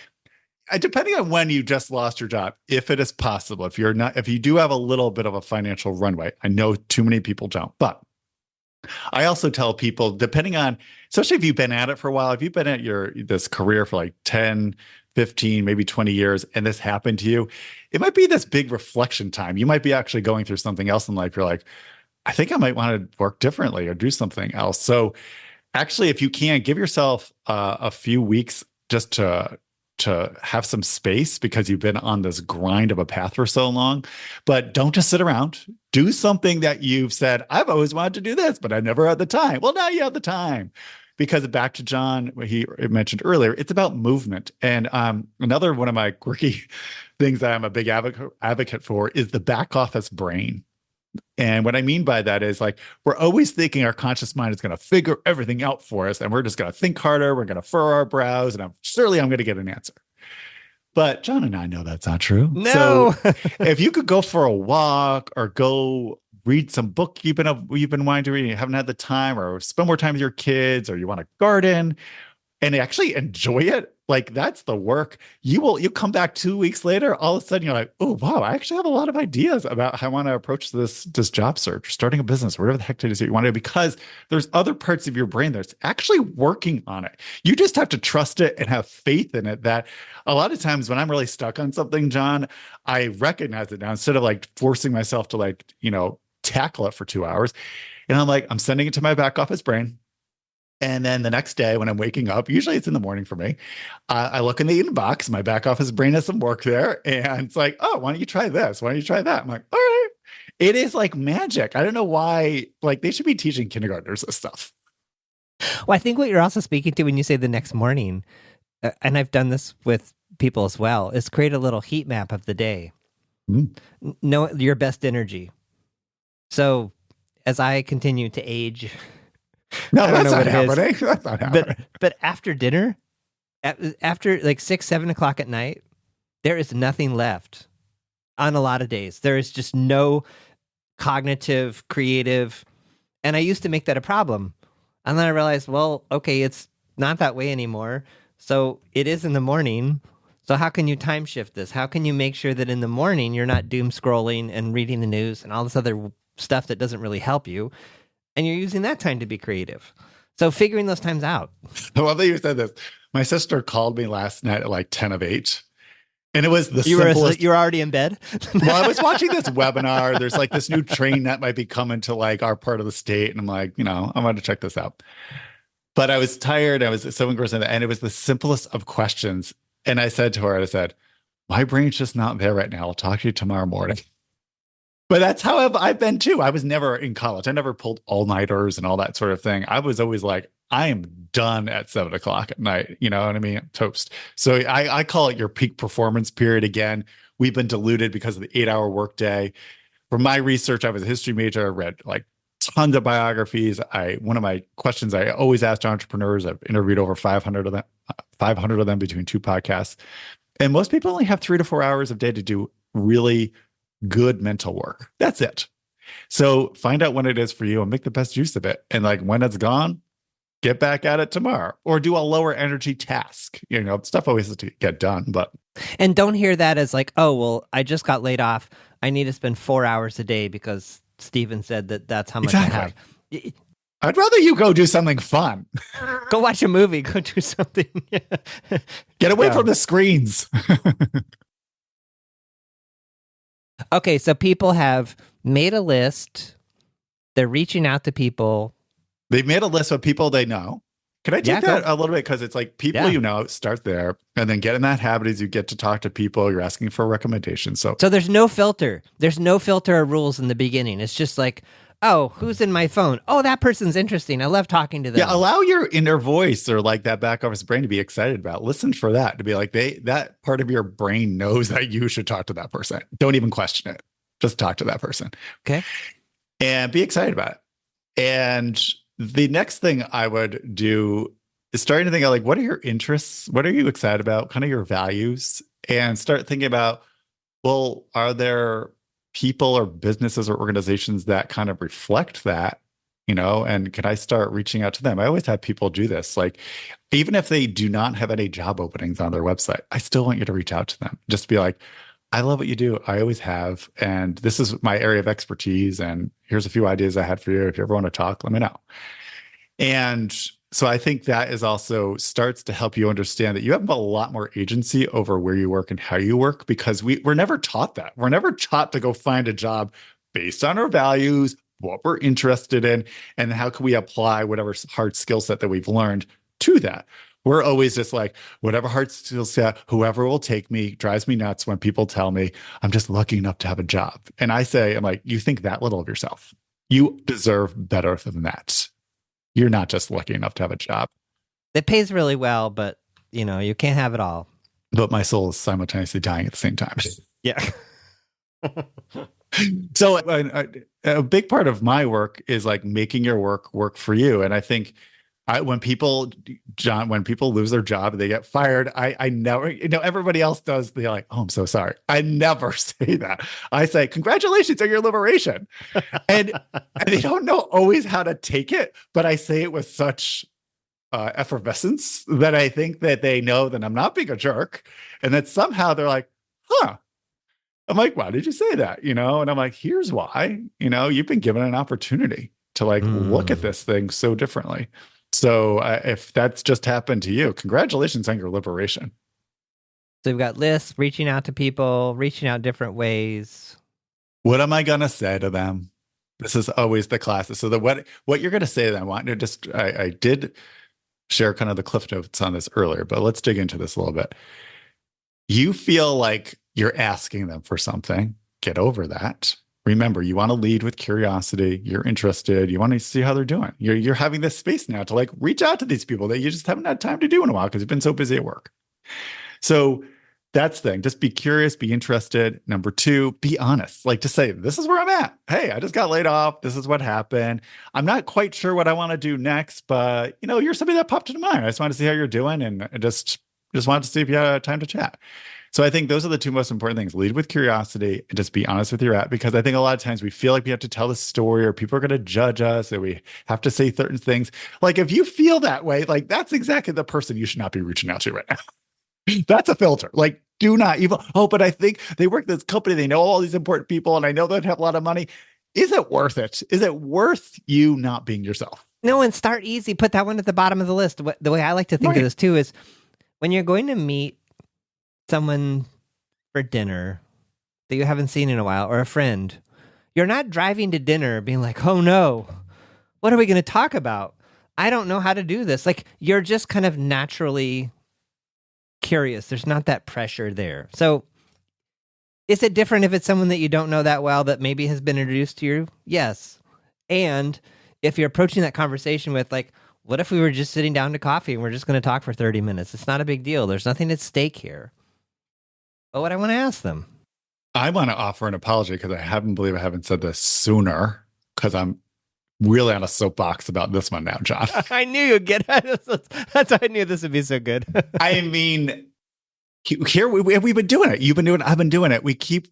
Depending on when you just lost your job, if it is possible, if you do have a little bit of a financial runway, I know too many people don't, but I also tell people, depending on, especially if you've been at it for a while, if you've been at this career for like 10, 15, maybe 20 years, and this happened to you, it might be this big reflection time. You might be actually going through something else in life. You're like, I think I might want to work differently or do something else. So actually, if you can, give yourself a few weeks just to have some space because you've been on this grind of a path for so long. But don't just sit around. Do something that you've said, I've always wanted to do this, but I never had the time. Well, now you have the time. Because back to John, what he mentioned earlier, it's about movement. And another one of my quirky things that I'm a big advocate for is the back office brain. And what I mean by that is, like, we're always thinking our conscious mind is going to figure everything out for us. And we're just going to think harder. We're going to furrow our brows. And I'm going to get an answer. But John and I know that's not true. No. So if you could go for a walk or go read some book you've been wanting to read and you haven't had the time, or spend more time with your kids, or you want to garden and actually enjoy it, like that's the work. You'll come back 2 weeks later, all of a sudden you're like, oh wow, I actually have a lot of ideas about how I want to approach this job search, or starting a business, whatever the heck it is that you want to do, because there's other parts of your brain that's actually working on it. You just have to trust it and have faith in it. That a lot of times when I'm really stuck on something, John, I recognize it now, instead of like forcing myself to tackle it for 2 hours. And I'm sending it to my back office brain. And then the next day when I'm waking up, usually it's in the morning for me, I look in the inbox, my back office brain has some work there. And it's like, oh, why don't you try this? Why don't you try that? I'm like, all right. It is like magic. I don't know why, they should be teaching kindergartners this stuff. Well, I think what you're also speaking to when you say the next morning, and I've done this with people as well, is create a little heat map of the day. Know your best energy. So as I continue to age, no, that's not happening. That's not happening. But after dinner, after like 6, 7 o'clock at night, there is nothing left on a lot of days. There is just no cognitive, creative. And I used to make that a problem. And then I realized, well, okay, it's not that way anymore. So it is in the morning. So how can you time shift this? How can you make sure that in the morning you're not doom scrolling and reading the news and all this other stuff that doesn't really help you, and you're using that time to be creative? So figuring those times out. I love that you said this. My sister called me last night at like 10 of 8. And it was the You simplest. were already in bed? Well, I was watching this webinar. There's like this new train that might be coming to like our part of the state. And I'm like, I'm going to check this out. But I was tired. I was so engrossed in it. And it was the simplest of questions. And I said to her, I said, my brain's just not there right now. I'll talk to you tomorrow morning. But that's how I've been too. I was never in college. I never pulled all-nighters and all that sort of thing. I was always like, I am done at 7:00 at night. You know what I mean? Toast. So I call it your peak performance period. Again, we've been diluted because of the 8-hour workday. From my research, I was a history major. I read like tons of biographies. One of my questions I always asked entrepreneurs, I've interviewed over 500 of them between 2 podcasts. And most people only have 3 to 4 hours of day to do really good mental work. That's it. So find out when it is for you and make the best use of it. And like when it's gone, get back at it tomorrow or do a lower energy task. Stuff always has to get done, but. And don't hear that as like, oh, well, I just got laid off. I need to spend 4 hours a day because Steven said that's how much I have. I'd rather you go do something fun. Go watch a movie. Go do something. Get away from the screens. Okay, so people have made a list. They're reaching out to people. They've made a list of people they know. Can I take that a little bit? Because it's like people start there, and then get in that habit as you get to talk to people. You're asking for recommendations. So there's no filter. There's no filter or rules in the beginning. It's just like, oh, who's in my phone? Oh, that person's interesting. I love talking to them. Yeah, allow your inner voice or like that back office brain to be excited about. Listen for that, to be like, that part of your brain knows that you should talk to that person. Don't even question it. Just talk to that person. Okay. And be excited about it. And the next thing I would do is starting to think of like, what are your interests? What are you excited about? Kind of your values, and start thinking about, well, are there people or businesses or organizations that kind of reflect that, and can I start reaching out to them? I always have people do this. Like, even if they do not have any job openings on their website, I still want you to reach out to them. Just be like, I love what you do. I always have. And this is my area of expertise. And here's a few ideas I had for you. If you ever want to talk, let me know. And so I think that is also starts to help you understand that you have a lot more agency over where you work and how you work, because we're never taught that. We're never taught to go find a job based on our values, what we're interested in, and how can we apply whatever hard skill set that we've learned to that. We're always just like, whatever hard skill set, whoever will take me, drives me nuts when people tell me I'm just lucky enough to have a job. And I'm like, you think that little of yourself. You deserve better than that. You're not just lucky enough to have a job. It pays really well, but you can't have it all. But my soul is simultaneously dying at the same time. Yeah. So a big part of my work is like making your work for you. And I think when people lose their job, they get fired. I never, everybody else does. They're like, oh, I'm so sorry. I never say that. I say, congratulations on your liberation. and they don't know always how to take it, but I say it with such effervescence that I think that they know that I'm not being a jerk. And that somehow they're like, huh. I'm like, why did you say that? And I'm like, here's why. You've been given an opportunity to like look at this thing so differently. So if that's just happened to you, congratulations on your liberation. So we've got lists, reaching out to people, reaching out different ways. What am I going to say to them? This is always the classic. So what you're going to say to them, I want to I did share kind of the cliff notes on this earlier, but let's dig into this a little bit. You feel like you're asking them for something. Get over that. Remember, you want to lead with curiosity. You're interested. You want to see how they're doing. You're having this space now to like reach out to these people that you just haven't had time to do in a while because you've been so busy at work. So that's the thing. Just be curious, be interested. Number 2, be honest. Like to say, this is where I'm at. Hey, I just got laid off. This is what happened. I'm not quite sure what I want to do next, but you're somebody that popped into mind. I just wanted to see how you're doing, and I just wanted to see if you had time to chat. So I think those are the 2 most important things. Lead with curiosity and just be honest with your at, because I think a lot of times we feel like we have to tell the story or people are going to judge us or we have to say certain things. Like if you feel that way, like that's exactly the person you should not be reaching out to right now. That's a filter. Like do not even, but I think they work at this company. They know all these important people and I know they'd have a lot of money. Is it worth it? Is it worth you not being yourself? No, and start easy. Put that one at the bottom of the list. The way I like to think of this too is when you're going to meet someone for dinner that you haven't seen in a while or a friend, you're not driving to dinner being like, oh no, what are we going to talk about? I don't know how to do this. Like, you're just kind of naturally curious. There's not that pressure there. So is it different if it's someone that you don't know that well that maybe has been introduced to you? Yes. And if you're approaching that conversation with like, what if we were just sitting down to coffee and we're just going to talk for 30 minutes? It's not a big deal. There's nothing at stake here. What would I want to ask them? I want to offer an apology because I haven't said this sooner because I'm really on a soapbox about this one now, John. I knew you'd get it. That's why I knew this would be so good. I mean, here we've been doing it. You've been doing it. I've been doing it. We keep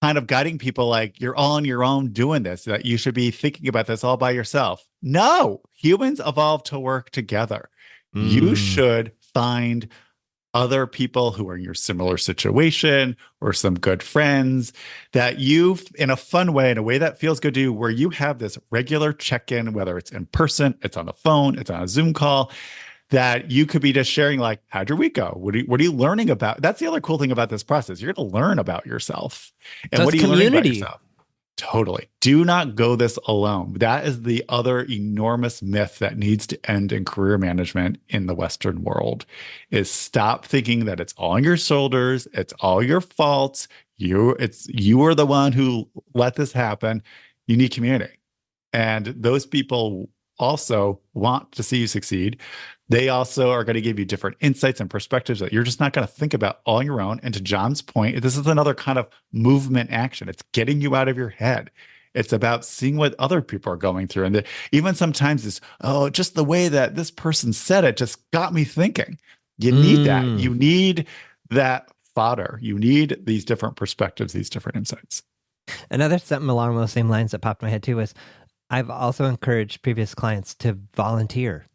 kind of guiding people like you're all on your own doing this, that you should be thinking about this all by yourself. No, humans evolved to work together. You should find other people who are in your similar situation or some good friends that you, in a fun way, in a way that feels good to you, where you have this regular check-in, whether it's in person, it's on the phone, it's on a Zoom call, that you could be just sharing like, how'd your week go? What are you learning about? That's the other cool thing about this process. You're going to learn about yourself. And so what are you community. learning about yourself? Totally. Do not go this alone. That is the other enormous myth that needs to end in career management in the Western world, is stop thinking that it's all on your shoulders. It's all your fault. You are the one who let this happen. You need community. And those people also want to see you succeed. They also are going to give you different insights and perspectives that you're just not going to think about all on your own. And to John's point, this is another kind of movement action. It's getting you out of your head. It's about seeing what other people are going through. And even sometimes it's, oh, just the way that this person said it just got me thinking. You need that. You need that fodder. You need these different perspectives, these different insights. Another something along those same lines that popped in my head too is I've also encouraged previous clients to volunteer.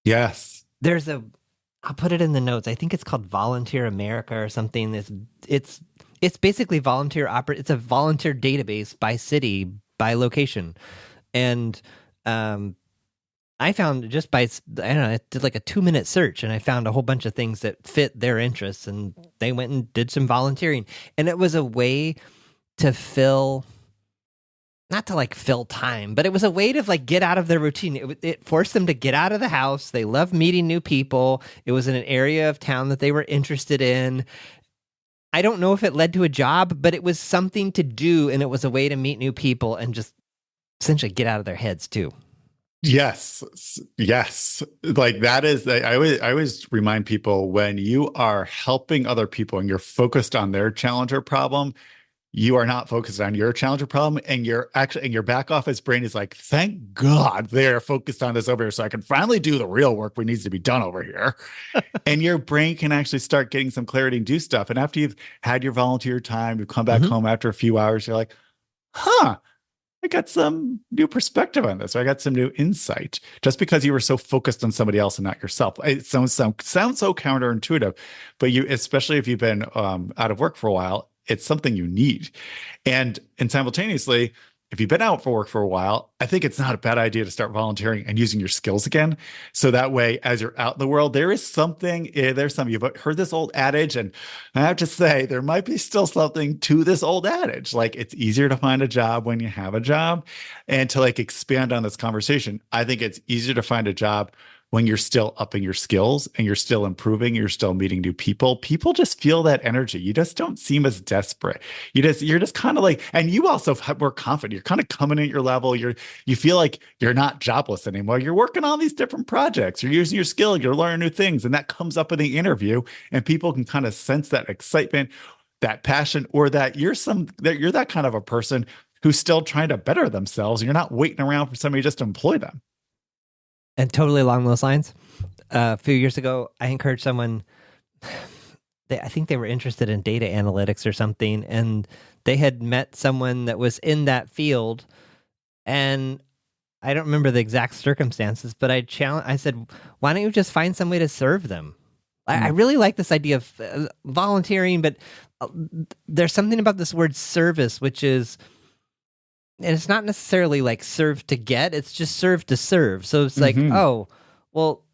Yes. I'll put it in the notes. I think it's called Volunteer America or something. It's basically it's a volunteer database by city, by location. And I found just by, I don't know, I did like a 2-minute search and I found a whole bunch of things that fit their interests, and they went and did some volunteering. And it was a way to not to like fill time, but it was a way to like get out of their routine. It forced them to get out of the house. They love meeting new people. It was in an area of town that they were interested in. I don't know if it led to a job, but it was something to do, and it was a way to meet new people and just essentially get out of their heads too. Yes. Like that is, I always remind people, when you are helping other people and you're focused on their challenge or problem, you are not focused on your challenge or problem, and your back office brain is like, thank God they're focused on this over here so I can finally do the real work we needs to be done over here. And your brain can actually start getting some clarity and do stuff. And after you've had your volunteer time, you come back home after a few hours, you're like, I got some new perspective on this. Or I got some new insight, just because you were so focused on somebody else and not yourself. It sounds so counterintuitive, but especially if you've been out of work for a while, it's something you need. And simultaneously, if you've been out for work for a while, I think it's not a bad idea to start volunteering and using your skills again. So that way, as you're out in the world, you've heard this old adage, and I have to say, there might be still something to this old adage. Like, it's easier to find a job when you have a job. And to like expand on this conversation, I think it's easier to find a job when you're still upping your skills and you're still improving, you're still meeting new people. People just feel that energy. You just don't seem as desperate. You're just kind of like, and you also have more confident. You're kind of coming at your level. You feel like you're not jobless anymore. You're working on these different projects. You're using your skill. You're learning new things. And that comes up in the interview, and people can kind of sense that excitement, that passion, or that you're that kind of a person who's still trying to better themselves. And you're not waiting around for somebody just to employ them. And totally along those lines, a few years ago, I encouraged someone, I think they were interested in data analytics or something, and they had met someone that was in that field, and I don't remember the exact circumstances, but I said, why don't you just find some way to serve them? I really like this idea of volunteering, but there's something about this word service, which is and it's not necessarily like serve to get, it's just serve to serve. So it's like, Mhm. oh, well,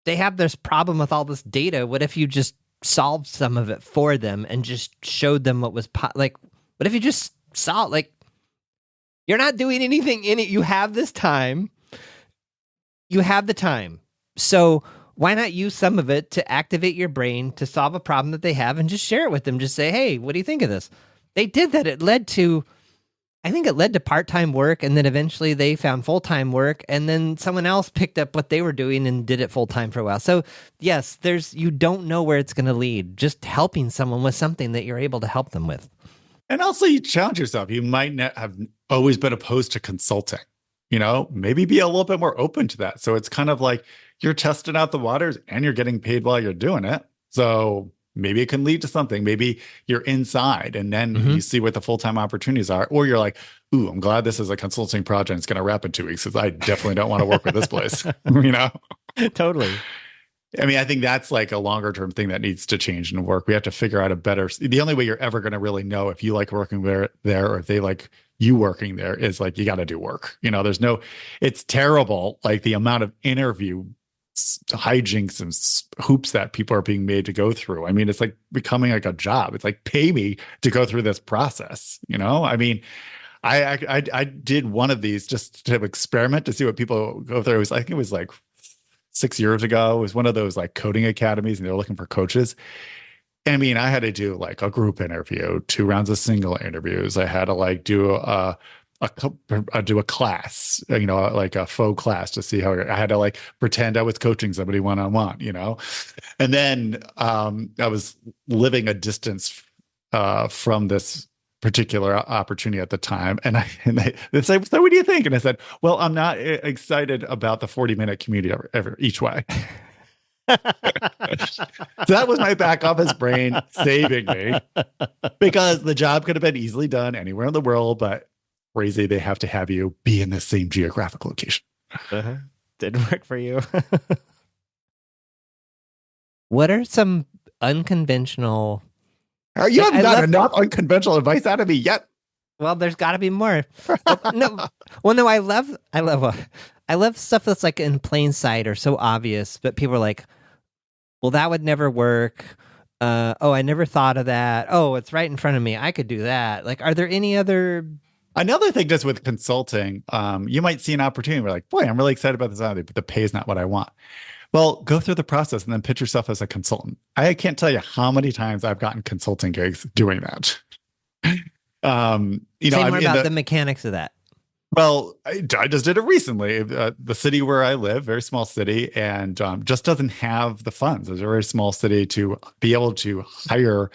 they have this problem with all this data. What if you just solved some of it for them and just showed them what was like? What if you just solve, like, you're not doing anything in it. You have this time. You have the time. So why not use some of it to activate your brain to solve a problem that they have and just share it with them? Just say, hey, what do you think of this? They did that. I think it led to part-time work, and then eventually they found full-time work, and then someone else picked up what they were doing and did it full-time for a while. So yes, you don't know where it's going to lead. Just helping someone with something that you're able to help them with. And also, you challenge yourself. You might not have always been opposed to consulting. Maybe be a little bit more open to that. So it's kind of like you're testing out the waters and you're getting paid while you're doing it. So maybe it can lead to something. Maybe you're inside and then you see what the full-time opportunities are. Or you're like, ooh, I'm glad this is a consulting project. It's going to wrap in 2 weeks because I definitely don't want to work with this place. Totally. I mean, I think that's like a longer term thing that needs to change in work. We have to figure out the only way you're ever going to really know if you like working there or if they like you working there is like, you got to do work. It's terrible. Like the amount of interview hijinks and hoops that people are being made to go through. I mean, it's like becoming like a job. It's like, pay me to go through this process. I mean, I did one of these just to experiment to see what people go through. I think it was like 6 years ago. It was one of those like coding academies and they're looking for coaches. I mean, I had to do like a group interview, 2 rounds of single interviews. I had to like do a class, like a faux class to see how I had to like pretend I was coaching somebody one-on-one, and then I was living a distance from this particular opportunity at the time. And they say, so what do you think? And I said, well, I'm not excited about the 40-minute commute each way. So that was my back office brain saving me, because the job could have been easily done anywhere in the world, but crazy they have to have you be in the same geographic location. Didn't work for you. What are some unconventional... You haven't got enough unconventional advice out of me yet. Well, there's got to be more. No, I love stuff that's like in plain sight or so obvious, but people are like, well, that would never work. Oh, I never thought of that. Oh, it's right in front of me. I could do that. Like, are there any other... Another thing just with consulting, you might see an opportunity where like, boy, I'm really excited about this idea, but the pay is not what I want. Well, go through the process and then pitch yourself as a consultant. I can't tell you how many times I've gotten consulting gigs doing that. Say more about the mechanics of that. Well, I just did it recently. The city where I live, very small city, and just doesn't have the funds. It's a very small city to be able to hire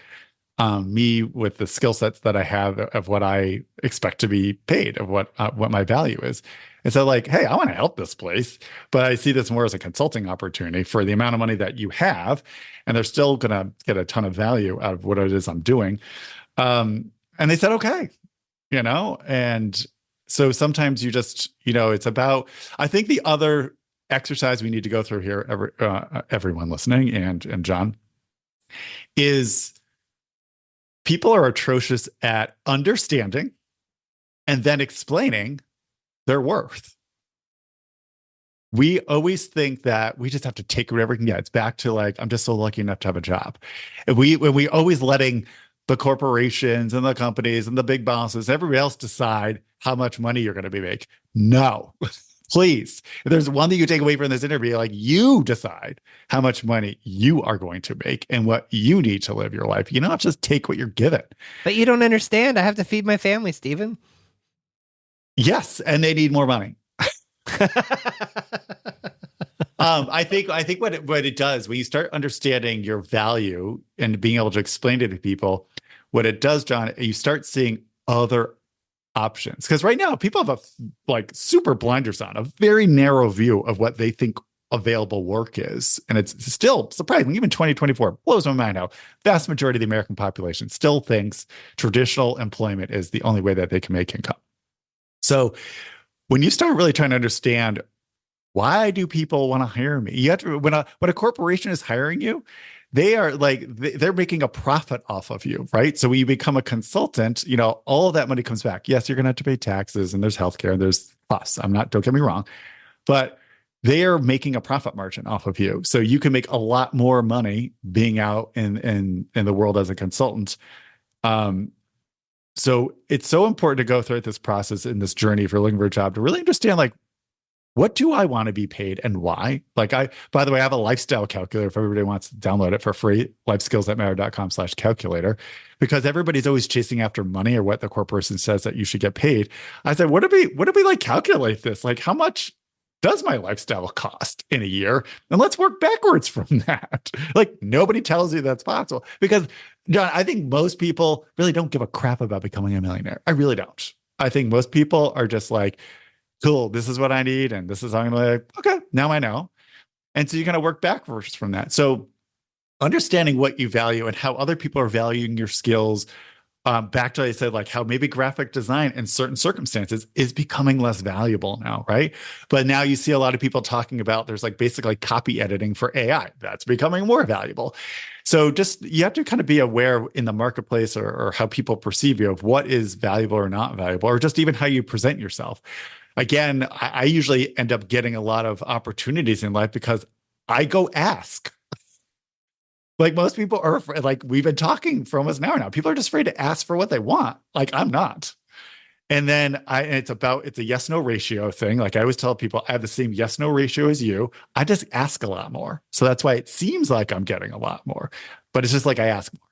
me with the skill sets that I have of what I expect to be paid, of what my value is. And so like, hey, I want to help this place, but I see this more as a consulting opportunity for the amount of money that you have, and they're still going to get a ton of value out of what it is I'm doing. And they said, okay, and so sometimes you just, it's about, I think the other exercise we need to go through here, everyone listening and John, is people are atrocious at understanding and then explaining their worth. We always think that we just have to take whatever we can get. It's back to like, I'm just so lucky enough to have a job. And we always letting the corporations and the companies and the big bosses, everybody else decide how much money you're going to be making. No, please. If there's one thing you take away from this interview, like, you decide how much money you are going to make and what you need to live your life. You don't just take what you're given. But you don't understand. I have to feed my family, Stephen. Yes, and they need more money. I think what it does when you start understanding your value and being able to explain it to people, what it does, John, you start seeing other options. Because right now, people have a super blinders on, a very narrow view of what they think available work is. And it's still surprising. Even 2024 blows my mind how vast majority of the American population still thinks traditional employment is the only way that they can make income. So when you start really trying to understand, why do people want to hire me? You have to, when a corporation is hiring you, they are like, they're making a profit off of you, right? So when you become a consultant, all of that money comes back. Yes, you're going to have to pay taxes and there's healthcare and there's costs. Don't get me wrong, but they are making a profit margin off of you. So you can make a lot more money being out in the world as a consultant. So it's so important to go through this process in this journey if you're looking for a job to really understand, like, what do I want to be paid and why? Like, by the way, I have a lifestyle calculator if everybody wants to download it for free, lifeskillsthatmatter.com/calculator, because everybody's always chasing after money or what the corporation says that you should get paid. I said, what do we like calculate this? Like, how much does my lifestyle cost in a year? And let's work backwards from that. Like, nobody tells you that's possible because, John, I think most people really don't give a crap about becoming a millionaire. I really don't. I think most people are just like, cool, this is what I need. And this is how I'm going to like, okay, now I know. And so you're going to work backwards from that. So understanding what you value and how other people are valuing your skills, back to what I said, like how maybe graphic design in certain circumstances is becoming less valuable now, right? But now you see a lot of people talking about there's like basically copy editing for AI. That's becoming more valuable. So just you have to kind of be aware in the marketplace or how people perceive you of what is valuable or not valuable, or just even how you present yourself. Again, I usually end up getting a lot of opportunities in life because I go ask. Like most people are afraid, like we've been talking for almost an hour now. People are just afraid to ask for what they want. Like I'm not. And then it's a yes, no ratio thing. Like I always tell people I have the same yes, no ratio as you. I just ask a lot more. So that's why it seems like I'm getting a lot more, but it's just like I ask more.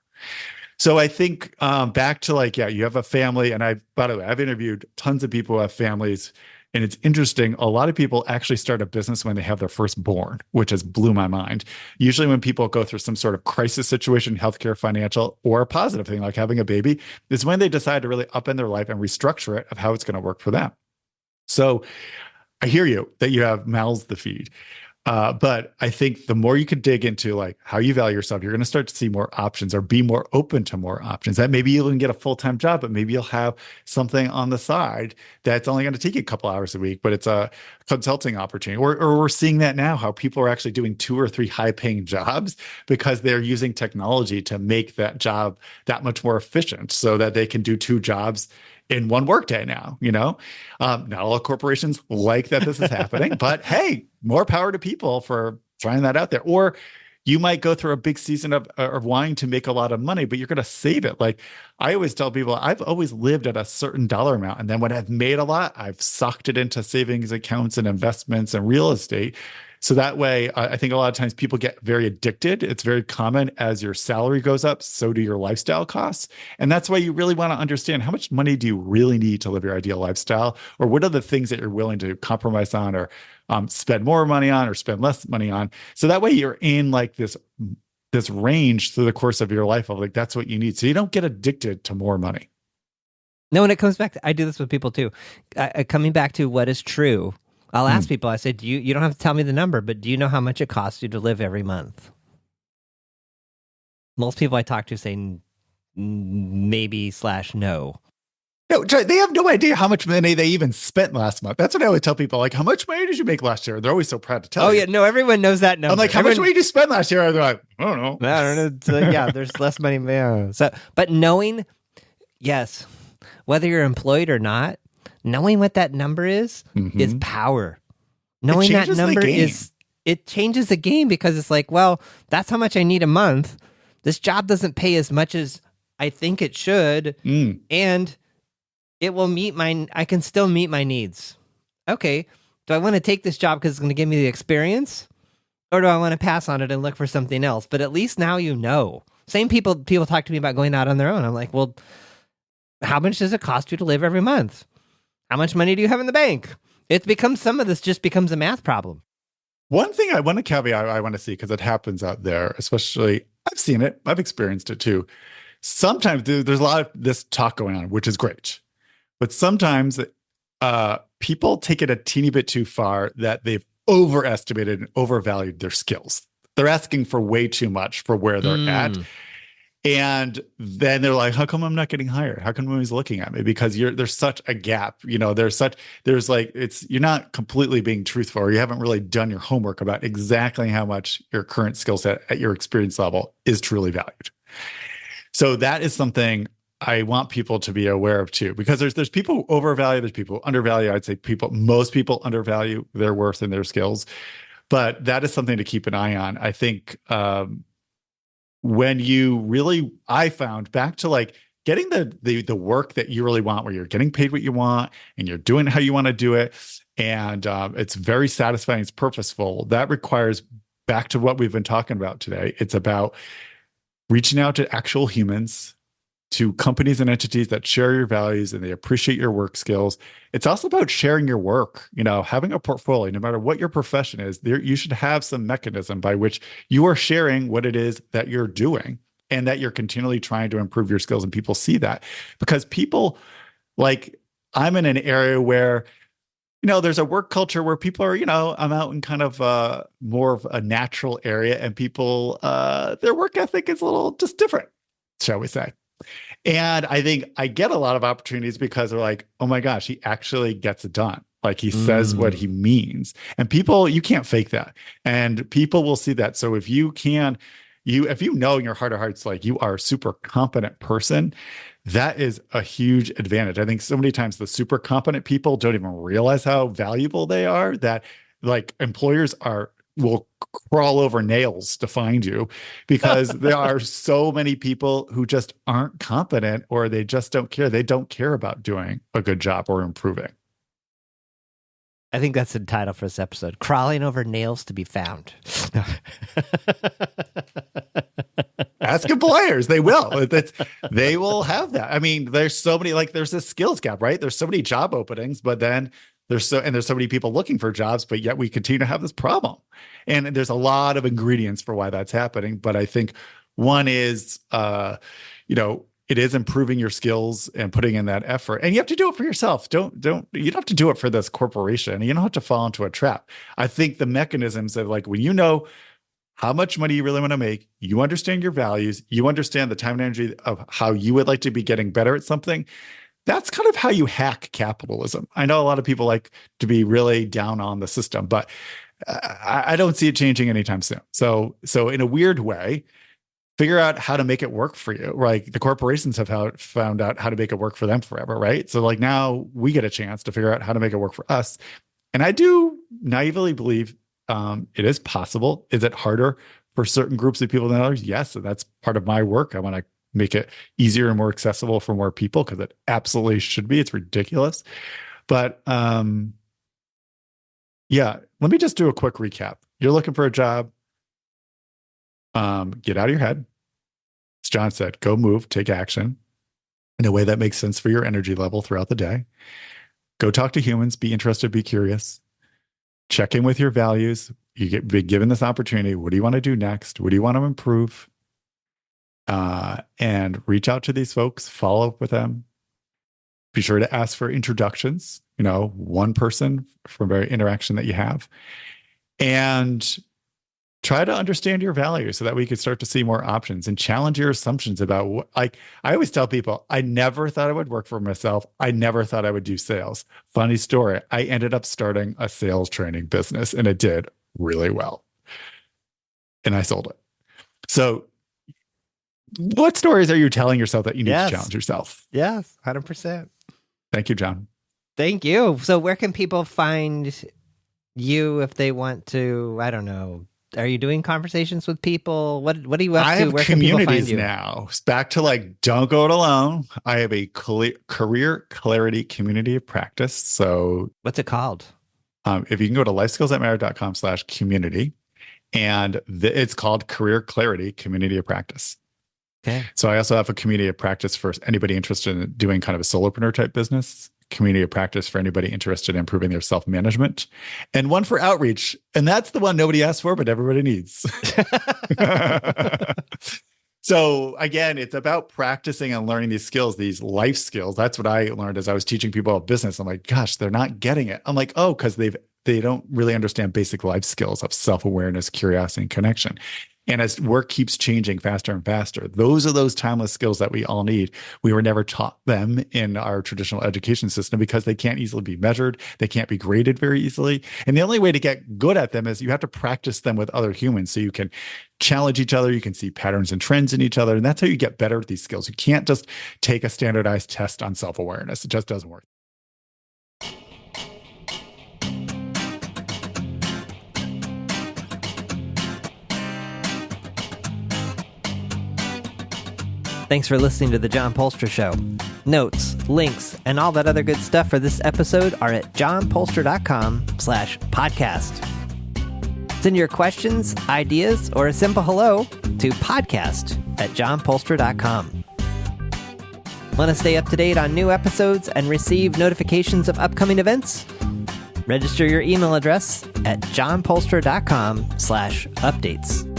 So I think back to like, yeah, you have a family. And by the way, I've interviewed tons of people who have families. And it's interesting. A lot of people actually start a business when they have their firstborn, which has blew my mind. Usually when people go through some sort of crisis situation, healthcare, financial, or a positive thing like having a baby, is when they decide to really upend their life and restructure it of how it's going to work for them. So I hear you that you have mouths to feed. But I think the more you can dig into like how you value yourself, you're going to start to see more options or be more open to more options. That maybe you'll even get a full-time job, but maybe you'll have something on the side that's only going to take you a couple hours a week, but it's a consulting opportunity. Or we're seeing that now, how people are actually doing 2 or 3 high-paying jobs because they're using technology to make that job that much more efficient so that they can do 2 jobs in one workday now, not all corporations like that this is happening, but hey, more power to people for trying that out there. Or you might go through a big season of wanting to make a lot of money, but you're going to save it. Like I always tell people, I've always lived at a certain dollar amount. And then when I've made a lot, I've sucked it into savings accounts and investments and real estate. So that way, I think a lot of times people get very addicted. It's very common as your salary goes up, so do your lifestyle costs. And that's why you really want to understand how much money do you really need to live your ideal lifestyle? Or what are the things that you're willing to compromise on or spend more money on or spend less money on? So that way you're in like this range through the course of your life of like, that's what you need. So you don't get addicted to more money. No, when it comes back, I do this with people too. Coming back to what is true, I'll ask people, I say, you don't have to tell me the number, but do you know how much it costs you to live every month? Most people I talk to say maybe/no. No, they have no idea how much money they even spent last month. That's what I always tell people. Like, how much money did you make last year? They're always so proud to tell you. Oh, yeah. No, everyone knows that number. I'm like, how much money did you spend last year? They're like, I don't know. I don't know. Yeah, there's less money. Yeah. So, but knowing, yes, whether you're employed or not, knowing what that number is power. Knowing that number it changes the game because it's like, well, that's how much I need a month. This job doesn't pay as much as I think it should. And it will I can still meet my needs. Okay. Do I want to take this job because it's going to give me the experience? Or do I want to pass on it and look for something else? But at least now you know. Same people talk to me about going out on their own. I'm like, well, how much does it cost you to live every month? How much money do you have in the bank? Some of this just becomes a math problem. One thing I want to caveat I want to see, because it happens out there, especially I've seen it, I've experienced it too. Sometimes there's a lot of this talk going on, which is great. But sometimes people take it a teeny bit too far that they've overestimated and overvalued their skills. They're asking for way too much for where they're at. And then they're like, how come I'm not getting hired? How come nobody's looking at me? Because there's such a gap. There's like, you're not completely being truthful, or you haven't really done your homework about exactly how much your current skill set at your experience level is truly valued. So that is something I want people to be aware of too, because there's people who overvalue, there's people who undervalue. I'd say most people undervalue their worth and their skills, but that is something to keep an eye on. I think, I found back to like getting the work that you really want, where you're getting paid what you want and you're doing it how you want to do it. And it's very satisfying. It's purposeful. That requires, back to what we've been talking about today. It's about reaching out to actual humans, to companies and entities that share your values and they appreciate your work skills. It's also about sharing your work, having a portfolio. No matter what your profession is, you should have some mechanism by which you are sharing what it is that you're doing and that you're continually trying to improve your skills, and people see that. Because people, like, I'm in an area where there's a work culture where people are, I'm out in kind of more of a natural area, and people, their work ethic is a little just different, shall we say. And I think I get a lot of opportunities because they're like, oh my gosh, he actually gets it done. Like, he says what he means. And people, you can't fake that. And people will see that. So if you in your heart of hearts, like, you are a super competent person, that is a huge advantage. I think so many times the super competent people don't even realize how valuable they are, that like employers will crawl over nails to find you, because there are so many people who just aren't competent, or they just don't care. They don't care about doing a good job or improving. I think that's the title for this episode: Crawling Over Nails to Be Found. Ask employers. They will. They will have that. I mean, there's so many, like, there's this skills gap, right? There's so many job openings, but then there's so many people looking for jobs, but yet we continue to have this problem. And there's a lot of ingredients for why that's happening. But I think one is, it is improving your skills and putting in that effort. And you have to do it for yourself. You don't have to do it for this corporation. You don't have to fall into a trap. I think the mechanisms of, like, when you know how much money you really want to make, you understand your values, you understand the time and energy of how you would like to be getting better at something, that's kind of how you hack capitalism. I know a lot of people like to be really down on the system, but I don't see it changing anytime soon. So in a weird way, figure out how to make it work for you. Like, the corporations have found out how to make it work for them forever, right? So like, now we get a chance to figure out how to make it work for us. And I do naively believe it is possible. Is it harder for certain groups of people than others? Yes, and that's part of my work. I want to make it easier and more accessible for more people, because it absolutely should be. It's ridiculous. But yeah, let me just do a quick recap. You're looking for a job. Get out of your head. As John said, go move, take action in a way that makes sense for your energy level throughout the day. Go talk to humans, be interested, be curious. Check in with your values. You be given this opportunity. What do you want to do next? What do you want to improve? And reach out to these folks, follow up with them. Be sure to ask for introductions, one person from every interaction that you have, and try to understand your values so that we could start to see more options, and challenge your assumptions about what, like, I always tell people, I never thought I would work for myself. I never thought I would do sales. Funny story. I ended up starting a sales training business, and it did really well. And I sold it. So what stories are you telling yourself that you need to challenge yourself? Yes, 100%. Thank you, John. Thank you. So where can people find you if they want to, I don't know, are you doing conversations with people? What are you up to? I have where can people find communities you? now. Back to like, don't go it alone. I have a career clarity community of practice. So what's it called? If you can go to lifeskillsthatmatter.com/community, and it's called Career Clarity Community of Practice. Okay. So I also have a community of practice for anybody interested in doing kind of a solopreneur type business, community of practice for anybody interested in improving their self-management, and one for outreach. And that's the one nobody asked for, but everybody needs. So again, it's about practicing and learning these skills, these life skills. That's what I learned as I was teaching people about business. I'm like, gosh, they're not getting it. I'm like, oh, because they don't really understand basic life skills of self-awareness, curiosity, and connection. And as work keeps changing faster and faster, those are those timeless skills that we all need. We were never taught them in our traditional education system because they can't easily be measured. They can't be graded very easily. And the only way to get good at them is you have to practice them with other humans so you can challenge each other. You can see patterns and trends in each other. And that's how you get better at these skills. You can't just take a standardized test on self-awareness. It just doesn't work. Thanks for listening to The John Polster Show. Notes, links, and all that other good stuff for this episode are at johnpolster.com/podcast. Send your questions, ideas, or a simple hello to podcast@johnpolster.com. Want to stay up to date on new episodes and receive notifications of upcoming events? Register your email address at johnpolster.com/updates.